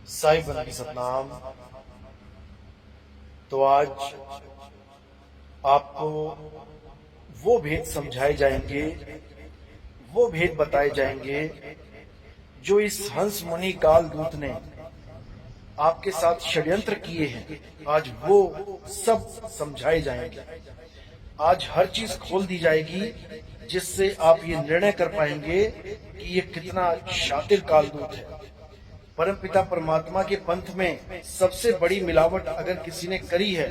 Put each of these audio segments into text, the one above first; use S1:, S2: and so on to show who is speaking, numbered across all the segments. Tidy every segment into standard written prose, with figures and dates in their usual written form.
S1: साईं बंदगी सतनाम। तो आज आपको वो भेद समझाए जाएंगे, वो भेद बताए जाएंगे जो इस हंस मुनि काल दूत ने आपके साथ षड्यंत्र किए हैं। आज वो सब समझाए जाएंगे। आज हर चीज खोल दी जाएगी जिससे आप ये निर्णय कर पाएंगे कि ये कितना शातिर कालदूत है। परमपिता परमात्मा के पंथ में सबसे बड़ी मिलावट अगर किसी ने करी है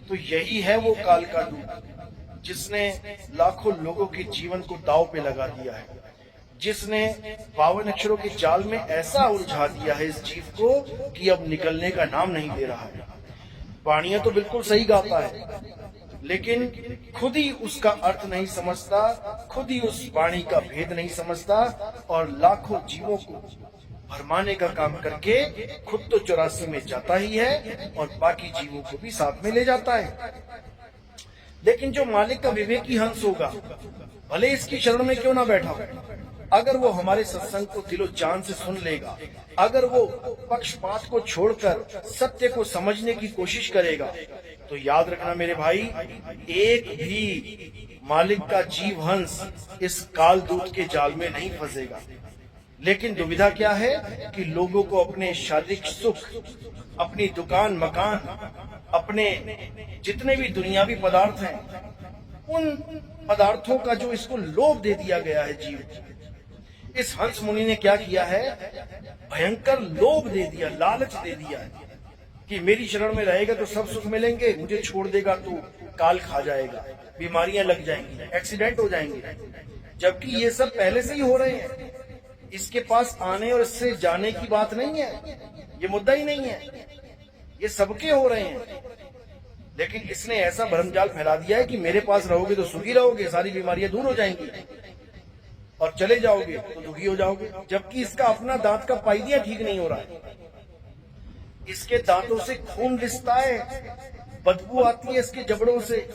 S1: तो यही है वो काल का दूत, जिसने लाखों लोगों के जीवन को दांव पे लगा दिया है, जिसने 52 अक्षरों के जाल में ऐसा उलझा दिया है इस जीव को कि अब निकलने का नाम नहीं ले रहा है। वाणियां तो बिल्कुल सही गाता है, लेकिन खुद ही उसका अर्थ नहीं समझता, खुद ही उस वाणी का भेद नहीं समझता और लाखों जीवों को भरमाने का काम करके खुद तो 84 में जाता ही है और बाकी जीवों को भी साथ में ले जाता है। लेकिन जो मालिक का विवेकी हंस होगा, भले इसकी शरण में क्यों ना बैठा हो, अगर वो हमारे सत्संग को दिलो जान से सुन लेगा, अगर वो पक्षपात को छोड़कर सत्य को समझने की कोशिश करेगा, तो याद रखना मेरे भाई, एक भी मालिक का जीव हंस इस काल दूत के जाल में नहीं फंसेगा। लेकिन दुविधा क्या है कि लोगों को अपने शारीरिक सुख, अपनी दुकान मकान, अपने जितने भी दुनियावी पदार्थ हैं, उन पदार्थों का जो इसको लोभ दे दिया गया है जीव। इस हंस मुनि ने क्या किया है, भयंकर लोभ दे दिया, लालच दे दिया है कि मेरी शरण में रहेगा तो सब सुख मिलेंगे, मुझे छोड़ देगा तो काल खा जाएगा, बीमारियां लग जाएंगी, एक्सीडेंट हो जाएंगे। जबकि ये सब पहले से ही हो रहे हैं। इसके पास आने और इससे जाने की बात नहीं है, ये मुद्दा ही नहीं है, ये सबके हो रहे हैं। लेकिन इसने ऐसा भ्रमजाल फैला दिया है कि मेरे पास रहोगे तो सुखी रहोगे, सारी बीमारियां दूर हो जाएंगी, और चले जाओगे तो दुखी हो जाओगे। जबकि इसका अपना दांत का पाइदिया ठीक नहीं हो रहा है, इसके दांतों से खून रिसता है, बदबू आती है इसके जबड़ों से,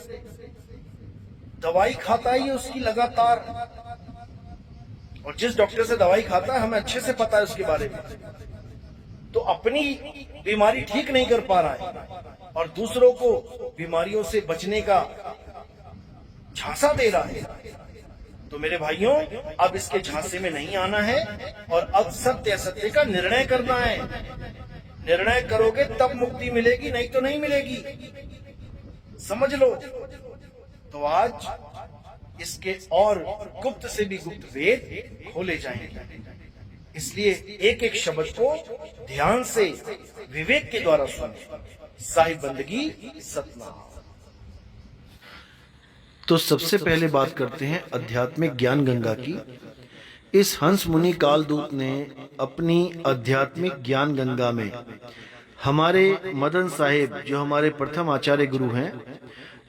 S1: दवाई खाता ही उसकी लगातार, और जिस डॉक्टर से दवाई खाता है हमें अच्छे से पता है उसके बारे में, तो अपनी बीमारी ठीक नहीं कर पा रहा है और दूसरों को बीमारियों से बचने का झांसा दे रहा है। तो मेरे भाइयों, अब इसके झांसे में नहीं आना है और अब सत्य असत्य का निर्णय करना है। निर्णय करोगे तब मुक्ति मिलेगी, नहीं तो नहीं मिलेगी, समझ लो। तो आज इसके और गुप्त से भी गुप्त वेद खोले जाएंगे, इसलिए एक एक शब्द को ध्यान से विवेक के द्वारा सुने। साहिब बंदगी सतनाम।
S2: तो सबसे पहले बात करते हैं आध्यात्मिक ज्ञान गंगा की। इस हंस मुनि कालदूत ने अपनी आध्यात्मिक ज्ञान गंगा में हमारे मदन साहिब, जो हमारे प्रथम आचार्य गुरु हैं,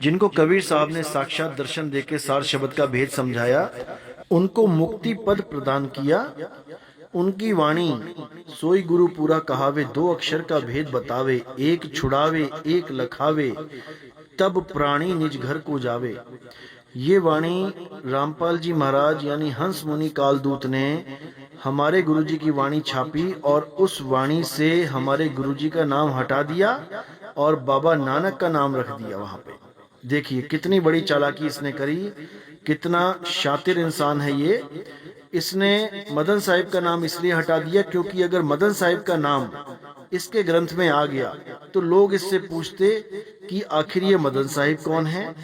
S2: जिनको कबीर साहब ने साक्षात दर्शन देके सार शब्द का भेद समझाया, उनको मुक्ति पद प्रदान किया। उनकी वाणी सोई गुरु पूरा कहावे, 2 अक्षर का भेद बतावे, एक छुड़ावे एक लखावे, तब प्राणी निज घर को जावे। ये वाणी रामपाल जी महाराज यानी हंस मुनि कालदूत ने हमारे गुरुजी की वाणी छापी और उस वाणी से हमारे गुरुजी का नाम हटा दिया और बाबा नानक का नाम रख दिया वहां पे। देखिए कितनी बड़ी चालाकी इसने करी, कितना शातिर इंसान है ये। इसने मदन साहिब का नाम इसलिए हटा दिया क्योंकि अगर मदन साहिब का नाम इसके ग्रंथ में आ गया तो लोग इससे पूछते कि आखिर ये मदन साहिब कौन है,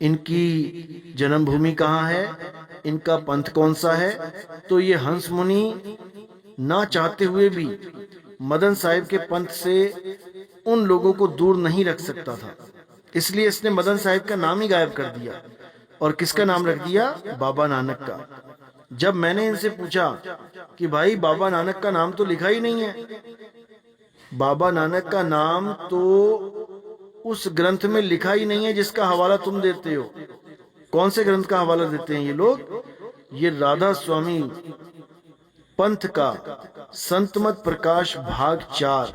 S2: इनकी जन्मभूमि कहाँ है, इनका पंथ कौन सा है। तो ये हंस मुनि ना चाहते हुए भी मदन साहिब के पंथ से उन लोगों को दूर नहीं रख सकता था, इसलिए इसने मदन साहिब का नाम ही गायब कर दिया और किसका नाम रख दिया, बाबा नानक का। जब मैंने इनसे पूछा कि भाई बाबा नानक का नाम तो लिखा ही नहीं है, बाबा नानक का नाम तो उस ग्रंथ में लिखा ही नहीं है जिसका हवाला तुम देते हो। कौन से ग्रंथ का हवाला देते हैं ये लोग? ये राधा स्वामी पंथ का संतमत प्रकाश भाग 4,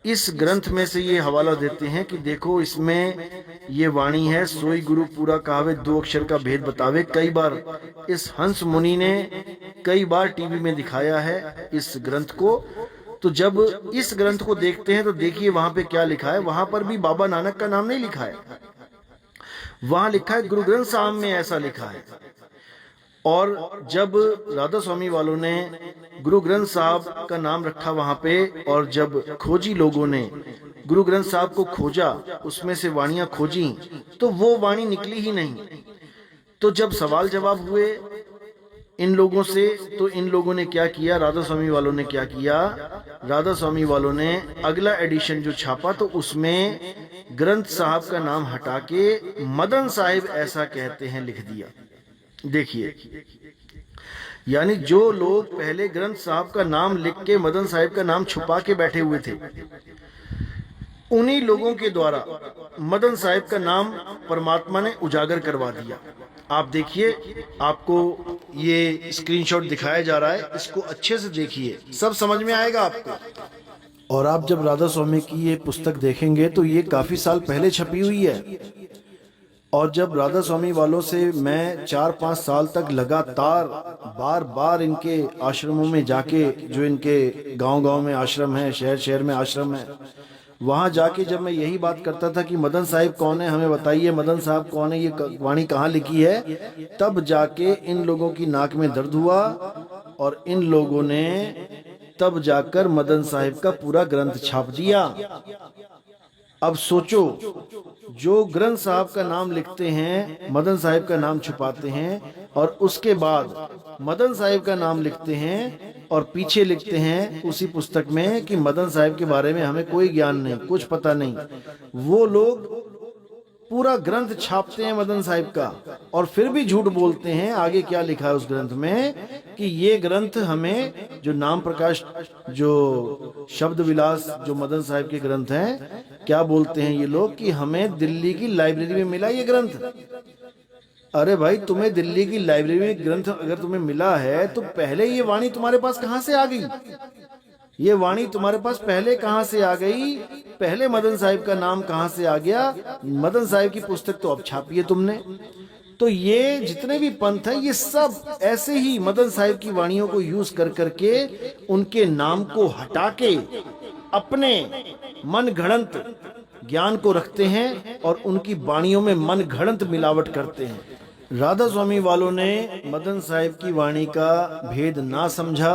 S2: इस ग्रंथ में से ये हवाला देते हैं कि देखो इसमें ये वाणी है, सोई गुरु पूरा कहावे, 2 अक्षर का भेद बतावे। कई बार इस हंस मुनि ने कई बार टीवी में दिखाया है इस ग्रंथ को, तो जब इस ग्रंथ को देखते हैं तो देखिए वहां पे क्या लिखा है। वहां पर भी बाबा नानक का नाम नहीं लिखा है, वहां लिखा है गुरु ग्रंथ साहब में ऐसा लिखा है। और जब राधा स्वामी वालों ने गुरु ग्रंथ साहब का नाम रखा वहां पे, और जब खोजी लोगों ने गुरु ग्रंथ साहब को खोजा, उसमें से वाणियां खोजी, तो वो वाणी निकली ही नहीं। तो जब सवाल जवाब हुए इन लोगों से, तो इन लोगों ने क्या किया, राधा स्वामी वालों ने क्या किया, राधा स्वामी वालों ने अगला एडिशन जो छापा तो उसमें ग्रंथ साहब का नाम हटा के मदन साहिब ऐसा कहते हैं लिख दिया। देखिए, यानी जो लोग पहले ग्रंथ साहब का नाम लिख के मदन साहिब का नाम छुपा के बैठे हुए थे, उन्हीं लोगों के द्वारा मदन साहिब का नाम परमात्मा ने उजागर करवा दिया। आप देखिए, आपको ये स्क्रीनशॉट दिखाया जा रहा है, इसको अच्छे से देखिए, सब समझ में आएगा आपको। और आप जब राधा स्वामी की ये पुस्तक देखेंगे तो ये काफी साल पहले छपी हुई है। और जब राधा स्वामी वालों से मैं 4-5 साल तक लगातार बार बार इनके आश्रमों में जाके, जो इनके गांव-गांव में आश्रम है, शहर शहर में आश्रम है, वहां जाके जब मैं यही बात करता था कि मदन साहिब कौन है, हमें बताइए मदन साहब कौन है, ये वाणी कहाँ लिखी है, तब जाके इन लोगों की नाक में दर्द हुआ और इन लोगों ने तब जाकर मदन साहिब का पूरा ग्रंथ छाप दिया। अब सोचो, जो ग्रंथ साहब का नाम लिखते हैं, मदन साहिब का नाम छुपाते हैं, और उसके बाद मदन साहिब का नाम लिखते हैं और पीछे लिखते हैं उसी पुस्तक में कि मदन साहिब के बारे में हमें कोई ज्ञान नहीं, कुछ पता नहीं। वो लोग पूरा ग्रंथ छापते हैं मदन साहिब का और फिर भी झूठ बोलते हैं। आगे क्या लिखा है उस ग्रंथ में कि ये ग्रंथ हमें, जो नाम प्रकाश, जो शब्द विलास, जो मदन साहिब के ग्रंथ हैं, क्या बोलते हैं ये लोग कि हमें दिल्ली की लाइब्रेरी में मिला ये ग्रंथ। अरे भाई, तुम्हें दिल्ली की लाइब्रेरी में ग्रंथ अगर तुम्हें मिला है तो पहले ये वाणी तुम्हारे पास कहां से आ गई? ये वाणी तुम्हारे पास पहले कहां से आ गई? पहले मदन साहिब का नाम कहां से आ गया? मदन साहिब की पुस्तक तो अब छापी है तुमने। तो ये जितने भी पंथ है, ये सब ऐसे ही मदन साहिब की वाणियों को यूज कर करके उनके नाम को हटा के अपने मन घड़ंत ज्ञान को रखते हैं और उनकी वाणियों में मन घड़ंत मिलावट करते हैं। राधा स्वामी वालों ने मदन साहिब की वाणी का भेद ना समझा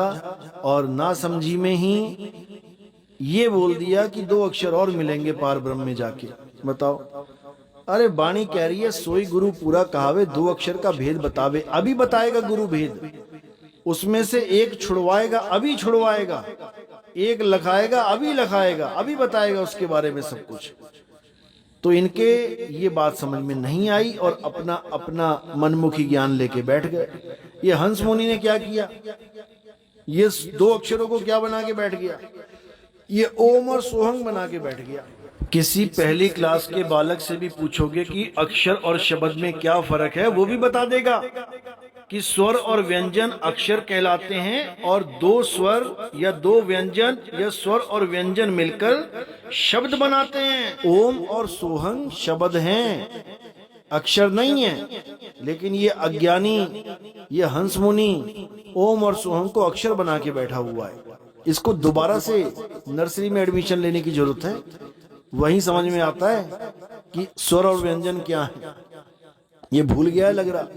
S2: और ना समझी में ही ये बोल दिया कि 2 अक्षर और मिलेंगे पार ब्रह्म में जाके। बताओ, अरे वाणी कह रही है सोई गुरु पूरा कहावे, 2 अक्षर का भेद बतावे। अभी बताएगा गुरु भेद, उसमें से एक छुड़वाएगा, अभी छुड़वाएगा, एक लखाएगा, अभी लखाएगा, अभी बताएगा उसके बारे में सब कुछ। तो इनके ये बात समझ में नहीं आई और अपना अपना मनमुखी ज्ञान लेके बैठ गए। ये हंस मुनि ने क्या किया? ये 2 अक्षरों को क्या बना के बैठ गया? ये ओम और सोहंग बना के बैठ गया। किसी पहली क्लास के बालक से भी पूछोगे कि अक्षर और शब्द में क्या फर्क है, वो भी बता देगा कि स्वर और व्यंजन अक्षर कहलाते हैं और 2 स्वर या 2 व्यंजन या स्वर और व्यंजन मिलकर शब्द बनाते हैं। ओम और सोहंग शब्द हैं, अक्षर नहीं है। लेकिन ये अज्ञानी, ये हंस मुनि ओम और सोहंग को अक्षर बना के बैठा हुआ है। इसको दोबारा से नर्सरी में एडमिशन लेने की जरूरत है, वहीं समझ में आता है कि स्वर और व्यंजन क्या है। ये भूल गया है लग रहा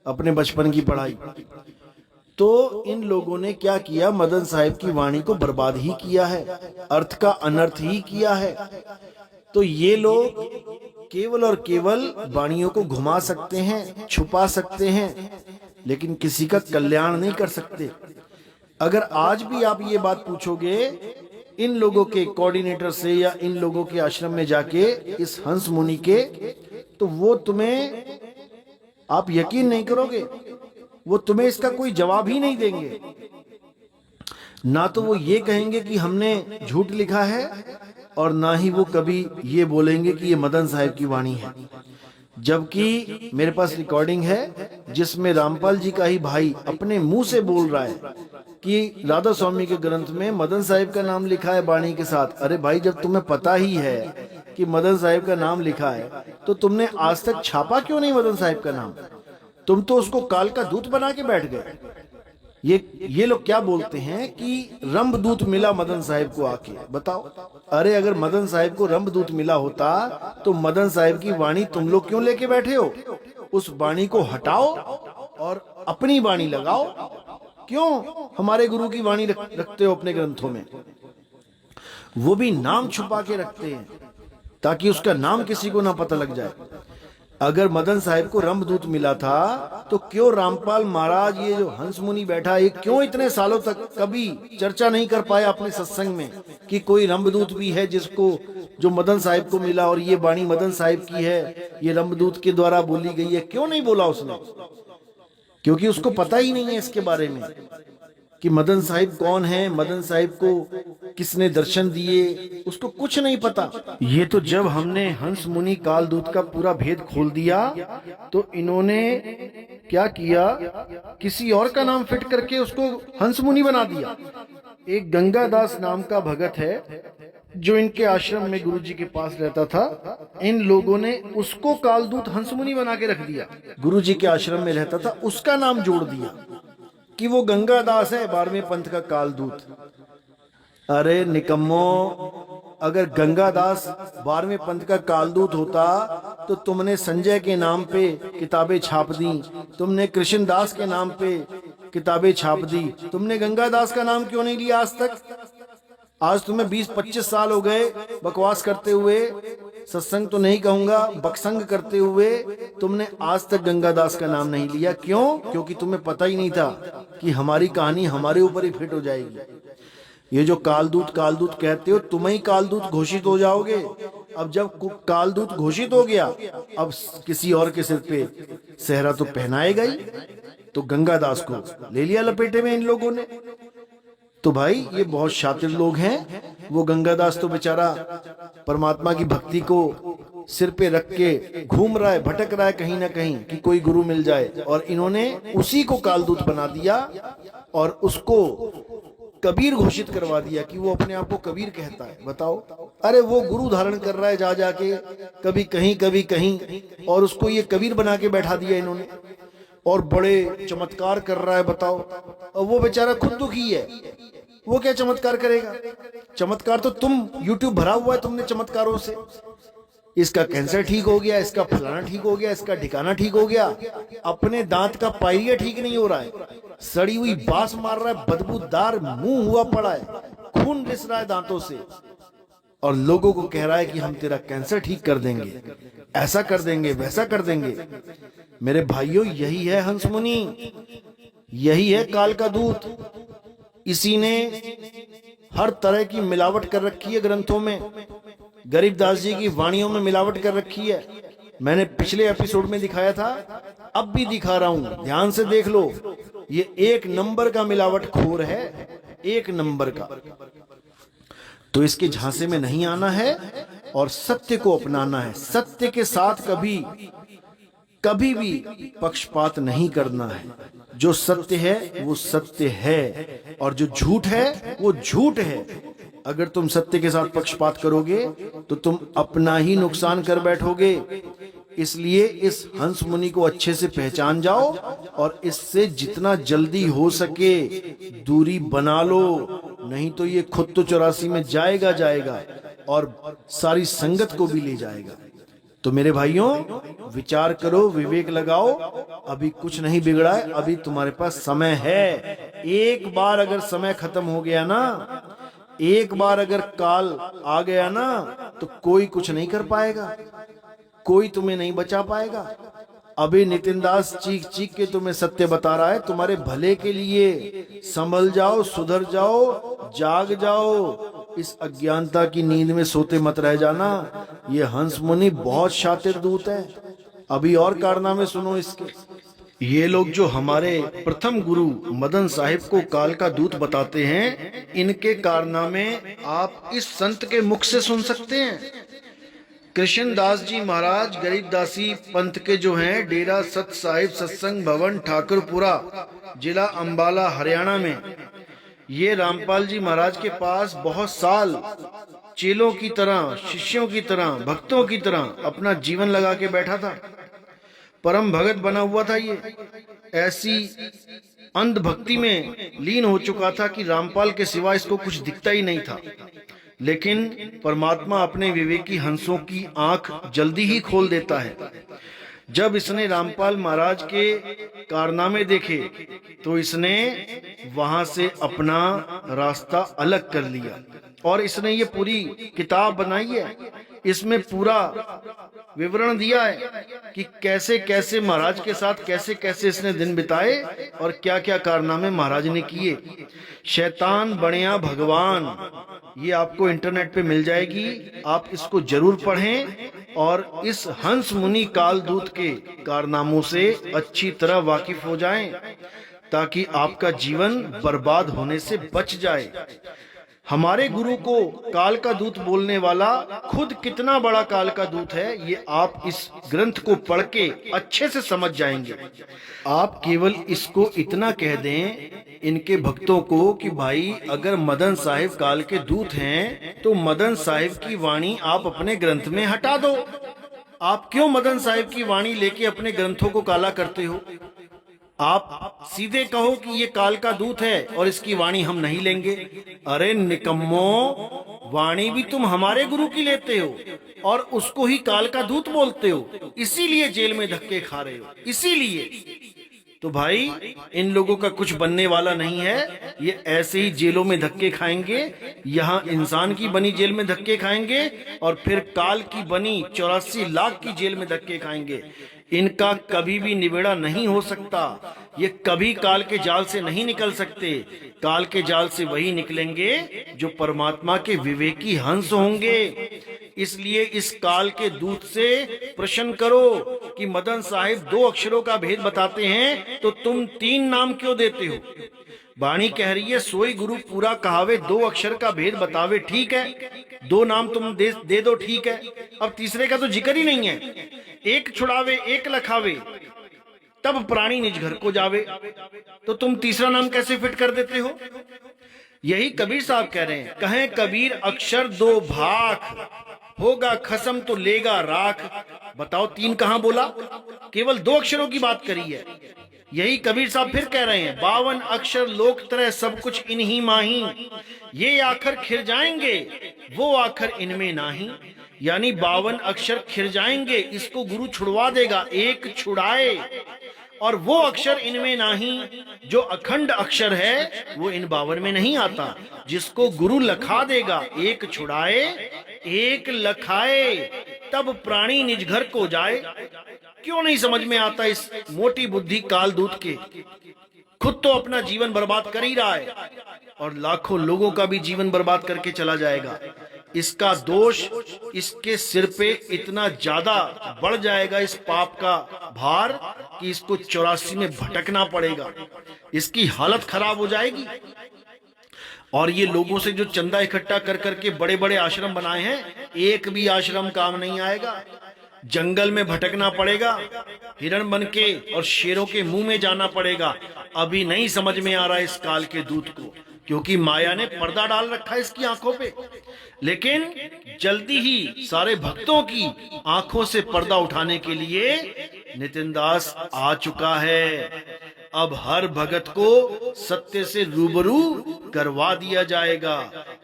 S2: अपने बचपन की पढ़ाई। तो इन लोगों ने क्या किया? मदन साहिब की वाणी को बर्बाद ही किया है, अर्थ का अनर्थ ही किया है। तो ये लोग केवल और केवल वाणियों को घुमा सकते हैं, छुपा सकते हैं, लेकिन किसी का कल्याण नहीं कर सकते। अगर आज भी आप ये बात पूछोगे इन लोगों के कोऑर्डिनेटर से या इन लोगों के आश्रम में जाके, इस हंस मुनि के, तो वो तुम्हें, आप यकीन नहीं करोगे, वो तुम्हें इसका कोई जवाब ही नहीं देंगे। ना तो वो ये कहेंगे कि हमने झूठ लिखा है, और ना ही वो कभी ये बोलेंगे कि ये मदन साहिब की वाणी है। जबकि मेरे पास रिकॉर्डिंग है जिसमें रामपाल जी का ही भाई अपने मुंह से बोल रहा है कि राधा स्वामी के ग्रंथ में मदन साहिब का नाम लिखा है वाणी के साथ। अरे भाई, जब तुम्हें पता ही है कि मदन साहिब का नाम लिखा है तो तुमने आज तक छापा क्यों नहीं मदन साहिब का नाम? तुम तो उसको काल का दूत बना के बैठ गए। ये लोग क्या बोलते हैं कि रंभदूत मिला मदन साहिब को आके। बताओ, अरे अगर मदन साहिब को रंभदूत मिला होता तो मदन साहिब की वाणी तुम लोग क्यों लेके बैठे हो? उस वाणी को हटाओ और अपनी वाणी लगाओ। क्यों हमारे गुरु की वाणी रखते हो अपने ग्रंथों में? वो भी नाम छुपा के रखते हैं ताकि उसका नाम किसी को ना पता लग जाए। अगर मदन साहिब को रंभदूत मिला था तो क्यों रामपाल महाराज, ये जो हंस मुनि बैठा है, क्यों इतने सालों तक कभी चर्चा नहीं कर पाया अपने सत्संग में कि कोई रंभदूत भी है जिसको, जो मदन साहिब को मिला और ये वाणी मदन साहिब की है, ये रंभदूत के द्वारा बोली गई है? क्यों नहीं बोला उसने? क्योंकि उसको पता ही नहीं है इसके बारे में कि मदन साहिब कौन है, मदन साहिब को किसने दर्शन दिए, उसको कुछ नहीं पता। ये तो जब हमने हंस मुनि कालदूत का पूरा भेद खोल दिया तो इन्होंने क्या किया, किसी और का नाम फिट करके उसको हंस मुनि बना दिया। एक गंगादास नाम का भगत है जो इनके आश्रम में गुरुजी के पास रहता था। इन लोगों ने उसको कालदूत हंस मुनि बना के रख दिया। गुरुजी के आश्रम में रहता था, उसका नाम जोड़ दिया कि वो गंगादास है, 12वें पंथ का कालदूत। अरे निकम्मो, अगर गंगादास 12वें पंथ का कालदूत होता तो तुमने संजय के नाम पे किताबें छाप दी, तुमने कृष्णदास के नाम पे किताबें छाप दी, तुमने गंगादास का नाम क्यों नहीं लिया आज तक? आज तुम्हें 20-25 साल हो गए बकवास करते हुए, सत्संग तो नहीं कहूंगा, बकसंग करते हुए तुमने आज तक गंगादास का नाम नहीं लिया। क्यों? क्योंकि तुम्हें पता ही नहीं था कि हमारी कहानी हमारे ऊपर ही फिट हो जाएगी। ये जो कालदूत कालदूत कहते हो, तुम ही कालदूत घोषित हो जाओगे। अब जब कालदूत घोषित हो गया, अब किसी और के सिर पे सेहरा तो पहनाएगा ही। तो गंगादास को ले लिया लपेटे में इन लोगों ने। तो भाई ये बहुत शातिर लोग हैं। वो गंगादास तो बेचारा परमात्मा की भक्ति को सिर पे रख के घूम रहा है, भटक रहा है कहीं ना कहीं कि कोई गुरु मिल जाए, और इन्होंने उसी को कालदूत बना दिया और उसको कबीर घोषित करवा दिया कि वो अपने आप को कबीर कहता है। बताओ, अरे वो गुरु धारण कर रहा है जा जाके, कभी कहीं, और उसको ये कबीर बना के बैठा दिया इन्होंने, और बड़े चमत्कार कर रहा है। बताओ, और वो बेचारा खुद दुखी है, वो क्या चमत्कार करेगा? चमत्कार तो तुम, YouTube भरा हुआ है तुमने चमत्कारों से। इसका कैंसर ठीक हो गया, इसका फलाना ठीक हो गया, इसका ठिकाना ठीक हो गया। अपने दांत का पाइरिया ठीक नहीं हो रहा है, सड़ी हुई बांस मार रहा है, बदबूदार मुंह हुआ पड़ा है, खून रिस रहा है दांतों से, और लोगों को कह रहा है कि हम तेरा कैंसर ठीक कर देंगे, ऐसा कर देंगे, वैसा कर देंगे। मेरे भाइयों, यही है हंस मुनि, यही है काल का दूत। इसी ने हर तरह की मिलावट कर रखी है ग्रंथों में, गरीबदास जी की वाणियों में मिलावट कर रखी है। मैंने पिछले एपिसोड में दिखाया था, अब भी दिखा रहा हूं, ध्यान से देख लो। ये 1 नंबर का मिलावट खोर है, 1 नंबर का। तो इसके झांसे में नहीं आना है और सत्य को अपनाना है। सत्य के साथ कभी भी पक्षपात नहीं करना है। जो सत्य है वो सत्य है, और जो झूठ है वो झूठ है। अगर तुम सत्य के साथ पक्षपात करोगे तो तुम अपना ही नुकसान कर बैठोगे। इसलिए इस हंस मुनि को अच्छे से पहचान जाओ और इससे जितना जल्दी हो सके दूरी बना लो, नहीं तो ये खुद तो 84 में जाएगा और सारी संगत को भी ले जाएगा। तो मेरे भाइयों, विचार करो, विवेक लगाओ। अभी कुछ नहीं बिगड़ा है, अभी तुम्हारे पास समय है। एक बार अगर समय खत्म हो गया ना, एक बार अगर काल आ गया ना, तो कोई कुछ नहीं कर पाएगा, कोई तुम्हें नहीं बचा पाएगा। अभी नितिन दास चीख चीख के तुम्हें सत्य बता रहा है, तुम्हारे भले के लिए। संभल जाओ, सुधर जाओ, जाग जाओ, इस अज्ञानता की नींद में सोते मत रह जाना। ये हंस मुनि बहुत शातिर दूत है। अभी और कारनामे सुनो इसके। ये लोग जो हमारे प्रथम गुरु मदन साहिब को काल का दूत बताते हैं, इनके कारनामे आप इस संत के मुख से सुन सकते हैं। कृष्णदास जी महाराज गरीबदासी पंथ के जो हैं, डेरा सत साहिब सत्संग भवन ठाकुरपुरा, जिला अंबाला, हरियाणा में, ये रामपाल जी महाराज के पास बहुत साल चेलों की तरह, शिष्यों की तरह, भक्तों की तरह अपना जीवन लगा के बैठा था। परम भगत बना हुआ था ये। ऐसी अंधभक्ति में लीन हो चुका था कि रामपाल के सिवा इसको कुछ दिखता ही नहीं था। लेकिन परमात्मा अपने विवेकी हंसों की आंख जल्दी ही खोल देता है। जब इसने रामपाल महाराज के कारनामे देखे तो इसने वहां से अपना रास्ता अलग कर लिया और इसने ये पूरी किताब बनाई है। इसमें पूरा विवरण दिया है कि कैसे कैसे महाराज के साथ कैसे कैसे इसने दिन बिताए और क्या क्या कारनामे महाराज ने किए। शैतान बनिया भगवान, ये आपको इंटरनेट पे मिल जाएगी, आप इसको जरूर पढ़ें और इस हंस मुनि कालदूत के कारनामों से अच्छी तरह वाकिफ हो जाएं ताकि आपका जीवन बर्बाद होने से बच जाए। हमारे गुरु को काल का दूत बोलने वाला खुद कितना बड़ा काल का दूत है, ये आप इस ग्रंथ को पढ़ के अच्छे से समझ जाएंगे। आप केवल इसको इतना कह दें इनके भक्तों को कि भाई अगर मदन साहिब काल के दूत हैं तो मदन साहिब की वाणी आप अपने ग्रंथ में हटा दो। आप क्यों मदन साहिब की वाणी लेके अपने ग्रंथों को काला करते हो? आप सीधे कहो कि ये काल का दूत है और इसकी वाणी हम नहीं लेंगे। अरे निकम्मो, वाणी भी तुम हमारे गुरु की लेते हो और उसको ही काल का दूत बोलते हो, इसीलिए जेल में धक्के खा रहे हो। इसीलिए तो भाई इन लोगों का कुछ बनने वाला नहीं है, ये ऐसे ही जेलों में धक्के खाएंगे। यहाँ इंसान की बनी जेल में धक्के खाएंगे और फिर काल की बनी 84 लाख की जेल में धक्के खाएंगे। इनका कभी भी निबेड़ा नहीं हो सकता। ये कभी काल के जाल से नहीं निकल सकते। काल के जाल से वही निकलेंगे जो परमात्मा के विवेकी हंस होंगे। इसलिए इस काल के दूत से प्रश्न करो कि मदन साहिब 2 अक्षरों का भेद बताते हैं तो तुम 3 नाम क्यों देते हो? वाणी कह रही है सोई गुरु पूरा कहावे 2 अक्षर का भेद बतावे, ठीक है 2 नाम तुम दे दो, ठीक है। अब तीसरे का तो जिक्र ही नहीं है। एक छुड़ावे एक लखावे तब प्राणी निज घर को जावे, तो तुम तीसरा नाम कैसे फिट कर देते हो? यही कबीर साहब कह रहे हैं, कहें कबीर अक्षर 2 भाख, होगा खसम तो लेगा राख। बताओ 3 कहां बोला? केवल 2 अक्षरों की बात करी है। यही कबीर साहब फिर कह रहे हैं 52 अक्षर लोक तरह सब कुछ इन्हीं माही, ये आखर खिर जाएंगे वो आखर इनमें नाही। यानी 52 अक्षर खिर जाएंगे, इसको गुरु छुड़वा देगा, एक छुड़ाए और वो अक्षर इनमें नहीं। जो अखंड अक्षर है वो इन 52 में नहीं आता, जिसको गुरु लखा देगा। एक छुड़ाए एक लखाए तब प्राणी निज घर को जाए। क्यों नहीं समझ में आता इस मोटी बुद्धि कालदूत के? खुद तो अपना जीवन बर्बाद कर ही रहा है और लाखों लोगों का भी जीवन बर्बाद करके चला जाएगा। इसका दोष इसके सिर पे इतना ज्यादा बढ़ जाएगा, इस पाप का भार, कि इसको 84 में भटकना पड़ेगा। इसकी हालत खराब हो जाएगी। और ये लोगों से जो चंदा इकट्ठा कर करके बड़े बड़े आश्रम बनाए हैं, एक भी आश्रम काम नहीं आएगा। जंगल में भटकना पड़ेगा, हिरण बन के और शेरों के मुंह में जाना पड़ेगा। अभी नहीं समझ में आ रहा इस काल के दूत को, क्योंकि माया ने पर्दा डाल रखा है इसकी आंखों पे। लेकिन जल्दी ही सारे भक्तों की आंखों से पर्दा उठाने के लिए नितिन दास आ चुका है। अब हर भगत को सत्य से रूबरू करवा दिया जाएगा,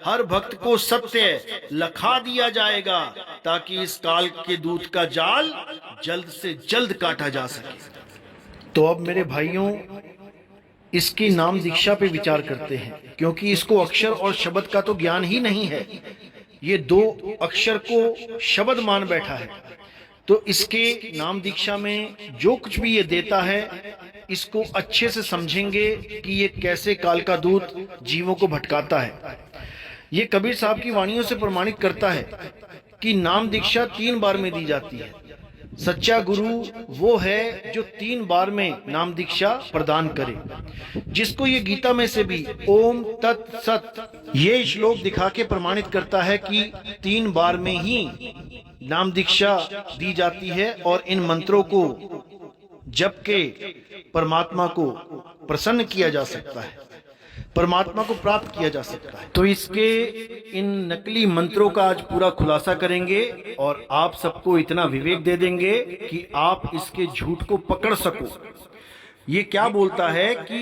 S2: हर भक्त को सत्य लखा दिया जाएगा, ताकि इस काल के दूत का जाल जल्द से जल्द काटा जा सके।
S1: तो अब मेरे भाइयों, इसकी नाम दीक्षा पे विचार करते हैं, क्योंकि इसको अक्षर और शब्द का तो ज्ञान ही नहीं है। ये 2 अक्षर को शब्द मान बैठा है। तो इसके नाम दीक्षा में जो कुछ भी ये देता है, इसको अच्छे से समझेंगे कि ये कैसे काल का दूत जीवों को भटकाता है। ये कबीर साहब की वाणियों से प्रमाणित करता है कि नाम दीक्षा 3 बार में दी जाती है। सच्चा गुरु वो है जो 3 बार में नाम दीक्षा प्रदान करे, जिसको ये गीता में से भी ओम तत् सत ये श्लोक दिखा के प्रमाणित करता है कि 3 बार में ही नाम दीक्षा दी जाती है और इन मंत्रों को जप के परमात्मा को प्रसन्न किया जा सकता है, परमात्मा को प्राप्त किया जा सकता है। तो इसके इन नकली मंत्रों का आज पूरा खुलासा करेंगे और आप सबको इतना विवेक दे देंगे कि आप इसके झूठ को पकड़ सको।
S2: ये क्या बोलता है कि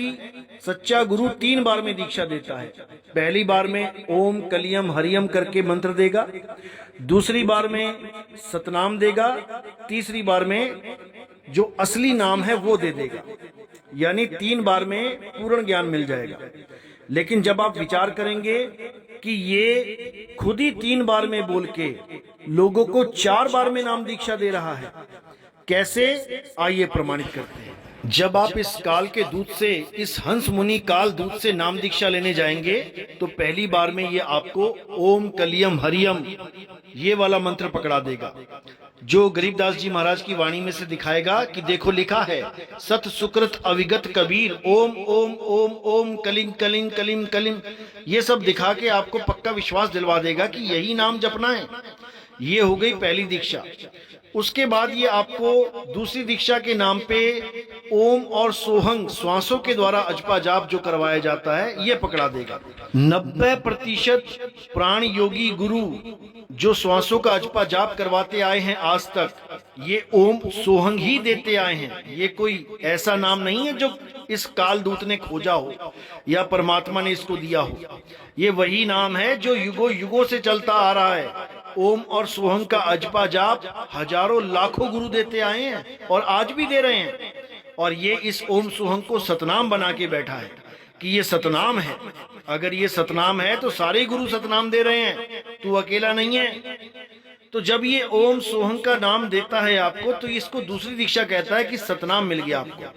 S2: सच्चा गुरु 3 बार में दीक्षा देता है। पहली बार में ओम कलियम हरियम करके मंत्र देगा, दूसरी बार में सतनाम देगा, तीसरी बार में जो असली नाम है वो दे देगा। यानी 3 बार में पूर्ण ज्ञान मिल जाएगा। लेकिन जब आप विचार करेंगे कि ये खुद ही 3 बार में बोल के लोगों को 4 बार में नाम दीक्षा दे रहा है, कैसे, आइए प्रमाणित करते हैं। जब आप इस काल के दूत से, इस हंस मुनि काल दूत से नाम दीक्षा लेने जाएंगे तो पहली बार में ये आपको ओम कलियम हरियम ये वाला मंत्र पकड़ा देगा, जो गरीबदास जी महाराज की वाणी में से दिखाएगा कि देखो लिखा है सत सुकृत अविगत कबीर ओम ओम ओम ओम कलिंग कलिंग कलिम कलिम। ये सब दिखा के आपको पक्का विश्वास दिलवा देगा कि यही नाम जपना है। ये हो गई पहली दीक्षा। उसके बाद ये आपको दूसरी दीक्षा के नाम पे ओम और सोहंग श्वासों के द्वारा अजपा जाप जो करवाया जाता है ये पकड़ा देगा। 90% प्राण योगी गुरु जो श्वासों का अजपा जाप करवाते आए हैं आज तक, ये ओम सोहंग ही देते आए हैं। ये कोई ऐसा नाम नहीं है जो इस काल दूत ने खोजा हो या परमात्मा ने इसको दिया हो। ये वही नाम है जो युगों युगों से चलता आ रहा है। ओम और सोहंग का अजपा जाप हजारों लाखों गुरु देते आए हैं और आज भी दे रहे हैं। और ये इस ओम सोहंग को सतनाम बना के बैठा है कि ये सतनाम है। अगर ये सतनाम है तो सारे गुरु सतनाम दे रहे हैं, तू अकेला नहीं है। तो जब ये ओम सोहंग का नाम देता है आपको तो इसको दूसरी दीक्षा कहता है कि सतनाम मिल गया आपको।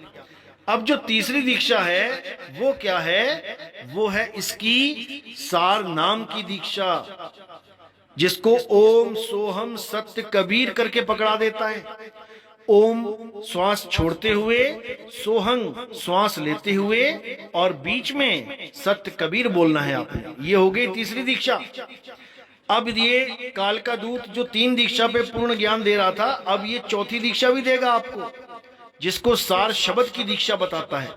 S2: अब जो तीसरी दीक्षा है वो क्या है? वो है इसकी सार नाम की दीक्षा, जिसको ओम सोहम सत्य कबीर करके पकड़ा देता है। ओम श्वास छोड़ते हुए, सोहंग श्वास लेते हुए और बीच में सत्य कबीर बोलना है आपने। ये हो गई तीसरी दीक्षा। अब ये काल का दूत जो 3 दीक्षा पे पूर्ण ज्ञान दे रहा था, अब ये चौथी दीक्षा भी देगा आपको, जिसको सार शब्द की दीक्षा बताता है।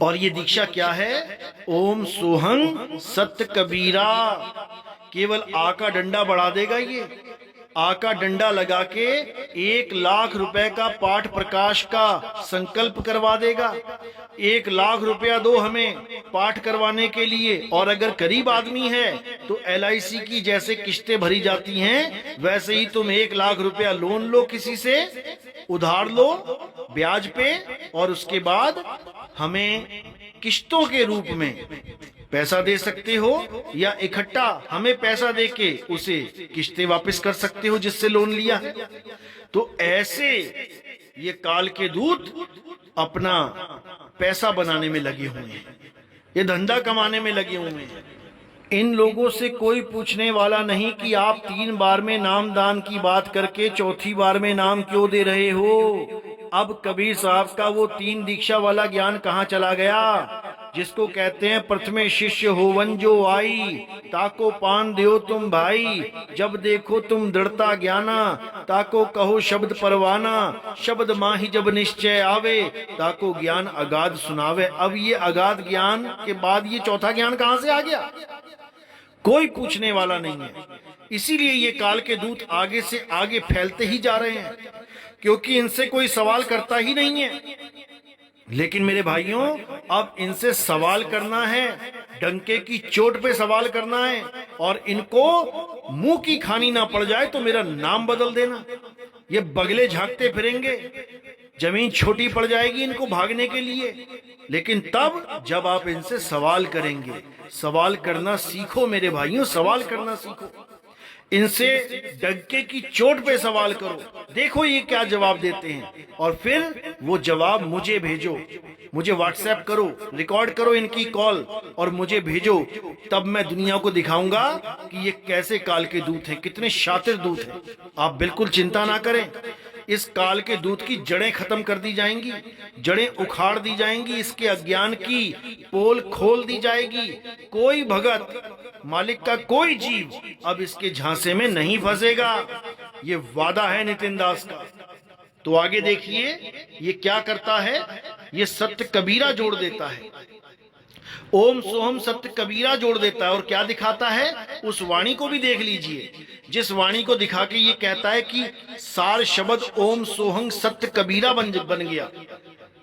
S2: और ये दीक्षा क्या है? ओम सोहंग सत्य कबीरा। केवल आ का डंडा बढ़ा देगा। ये आ का डंडा लगा के 1 लाख रुपए का पाठ प्रकाश का संकल्प करवा देगा। 1 लाख रुपया दो हमें पाठ करवाने के लिए। और अगर गरीब आदमी है तो LIC की जैसे किस्तें भरी जाती हैं, वैसे ही तुम 1 लाख रुपया लोन लो, किसी से उधार लो ब्याज पे, और उसके बाद हमें किस्तों के रूप में पैसा दे सकते हो, या इकट्ठा हमें पैसा देके उसे किस्तें वापस कर सकते हो जिससे लोन लिया है। तो ऐसे ये काल के दूत अपना पैसा बनाने में लगे हुए हैं, ये धंधा कमाने में लगे हुए हैं। इन लोगों से कोई पूछने वाला नहीं कि आप 3 बार में नाम दान की बात करके चौथी बार में नाम क्यों दे रहे हो। अब कबीर साहब का वो 3 दीक्षा वाला ज्ञान कहाँ चला गया, जिसको कहते हैं प्रथमे शिष्य होवन जो आई, ताको पान दियो तुम भाई, जब देखो तुम दृढ़ता ज्ञाना, ताको कहो शब्द परवाना, शब्द माही जब निश्चय आवे, ताको ज्ञान अगाध सुनावे। अब ये अगाध ज्ञान के बाद ये चौथा ज्ञान कहाँ से आ गया? कोई पूछने वाला नहीं है। इसीलिए ये काल के दूत आगे से आगे फैलते ही जा रहे हैं, क्योंकि इनसे कोई सवाल करता ही नहीं है। लेकिन मेरे भाइयों, अब इनसे सवाल करना है, डंके की चोट पे सवाल करना है, और इनको मुंह की खानी ना पड़ जाए तो मेरा नाम बदल देना। ये बगले झांकते फिरेंगे, जमीन छोटी पड़ जाएगी इनको भागने के लिए। लेकिन तब जब आप इनसे सवाल करेंगे, सवाल करना सीखो मेरे भाइयों, सवाल करना सीखो। इनसे डंके की चोट पे सवाल करो, देखो ये क्या जवाब देते हैं, और फिर वो जवाब मुझे भेजो, मुझे व्हाट्सएप करो, रिकॉर्ड करो इनकी कॉल और मुझे भेजो। तब मैं दुनिया को दिखाऊंगा कि ये कैसे काल के दूत हैं, कितने शातिर दूत हैं। आप बिल्कुल चिंता ना करें, इस काल के दूत की जड़ें खत्म कर दी जाएंगी, जड़ें उखाड़ दी जाएंगी, इसके अज्ञान की पोल खोल दी जाएगी। कोई भगत, मालिक का कोई जीव अब इसके झांसे में नहीं फंसेगा। ये वादा है नितिन दास का। तो आगे देखिए ये क्या करता है, ये सत्य कबीरा जोड़ देता है, ओम सोहम सत्य कबीरा जोड़ देता है। और क्या दिखाता है, उस वाणी को भी देख लीजिए, जिस वाणी को दिखा के ये कहता है कि सार शब्द ओम सोहम सत्य कबीरा बन गया।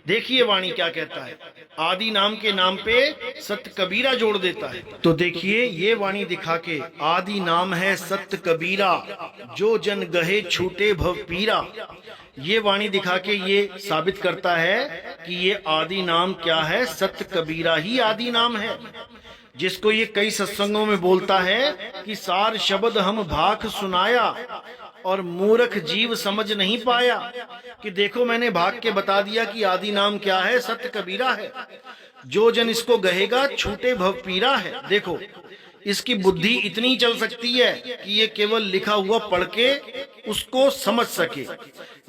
S2: देखिए वाणी क्या कहता है, आदि नाम के नाम पे सत्य कबीरा जोड़ देता है। तो देखिए ये वाणी दिखा के, आदि नाम है सत्य कबीरा, जो जन गहे छूटे भव पीरा। ये वाणी दिखा के ये साबित करता है कि ये आदि नाम क्या है, सत्य कबीरा ही आदि नाम है, जिसको ये कई सत्संगों में बोलता है कि सार शब्द हम भाख सुनाया और मूर्ख जीव समझ नहीं पाया। कि देखो मैंने भाग के बता दिया कि आदि नाम क्या है, सत्य कबीरा है, जो जन इसको गहेगा छूटे भव पीरा है। देखो इसकी बुद्धि इतनी चल सकती है कि ये केवल लिखा हुआ पढ़ के उसको समझ सके,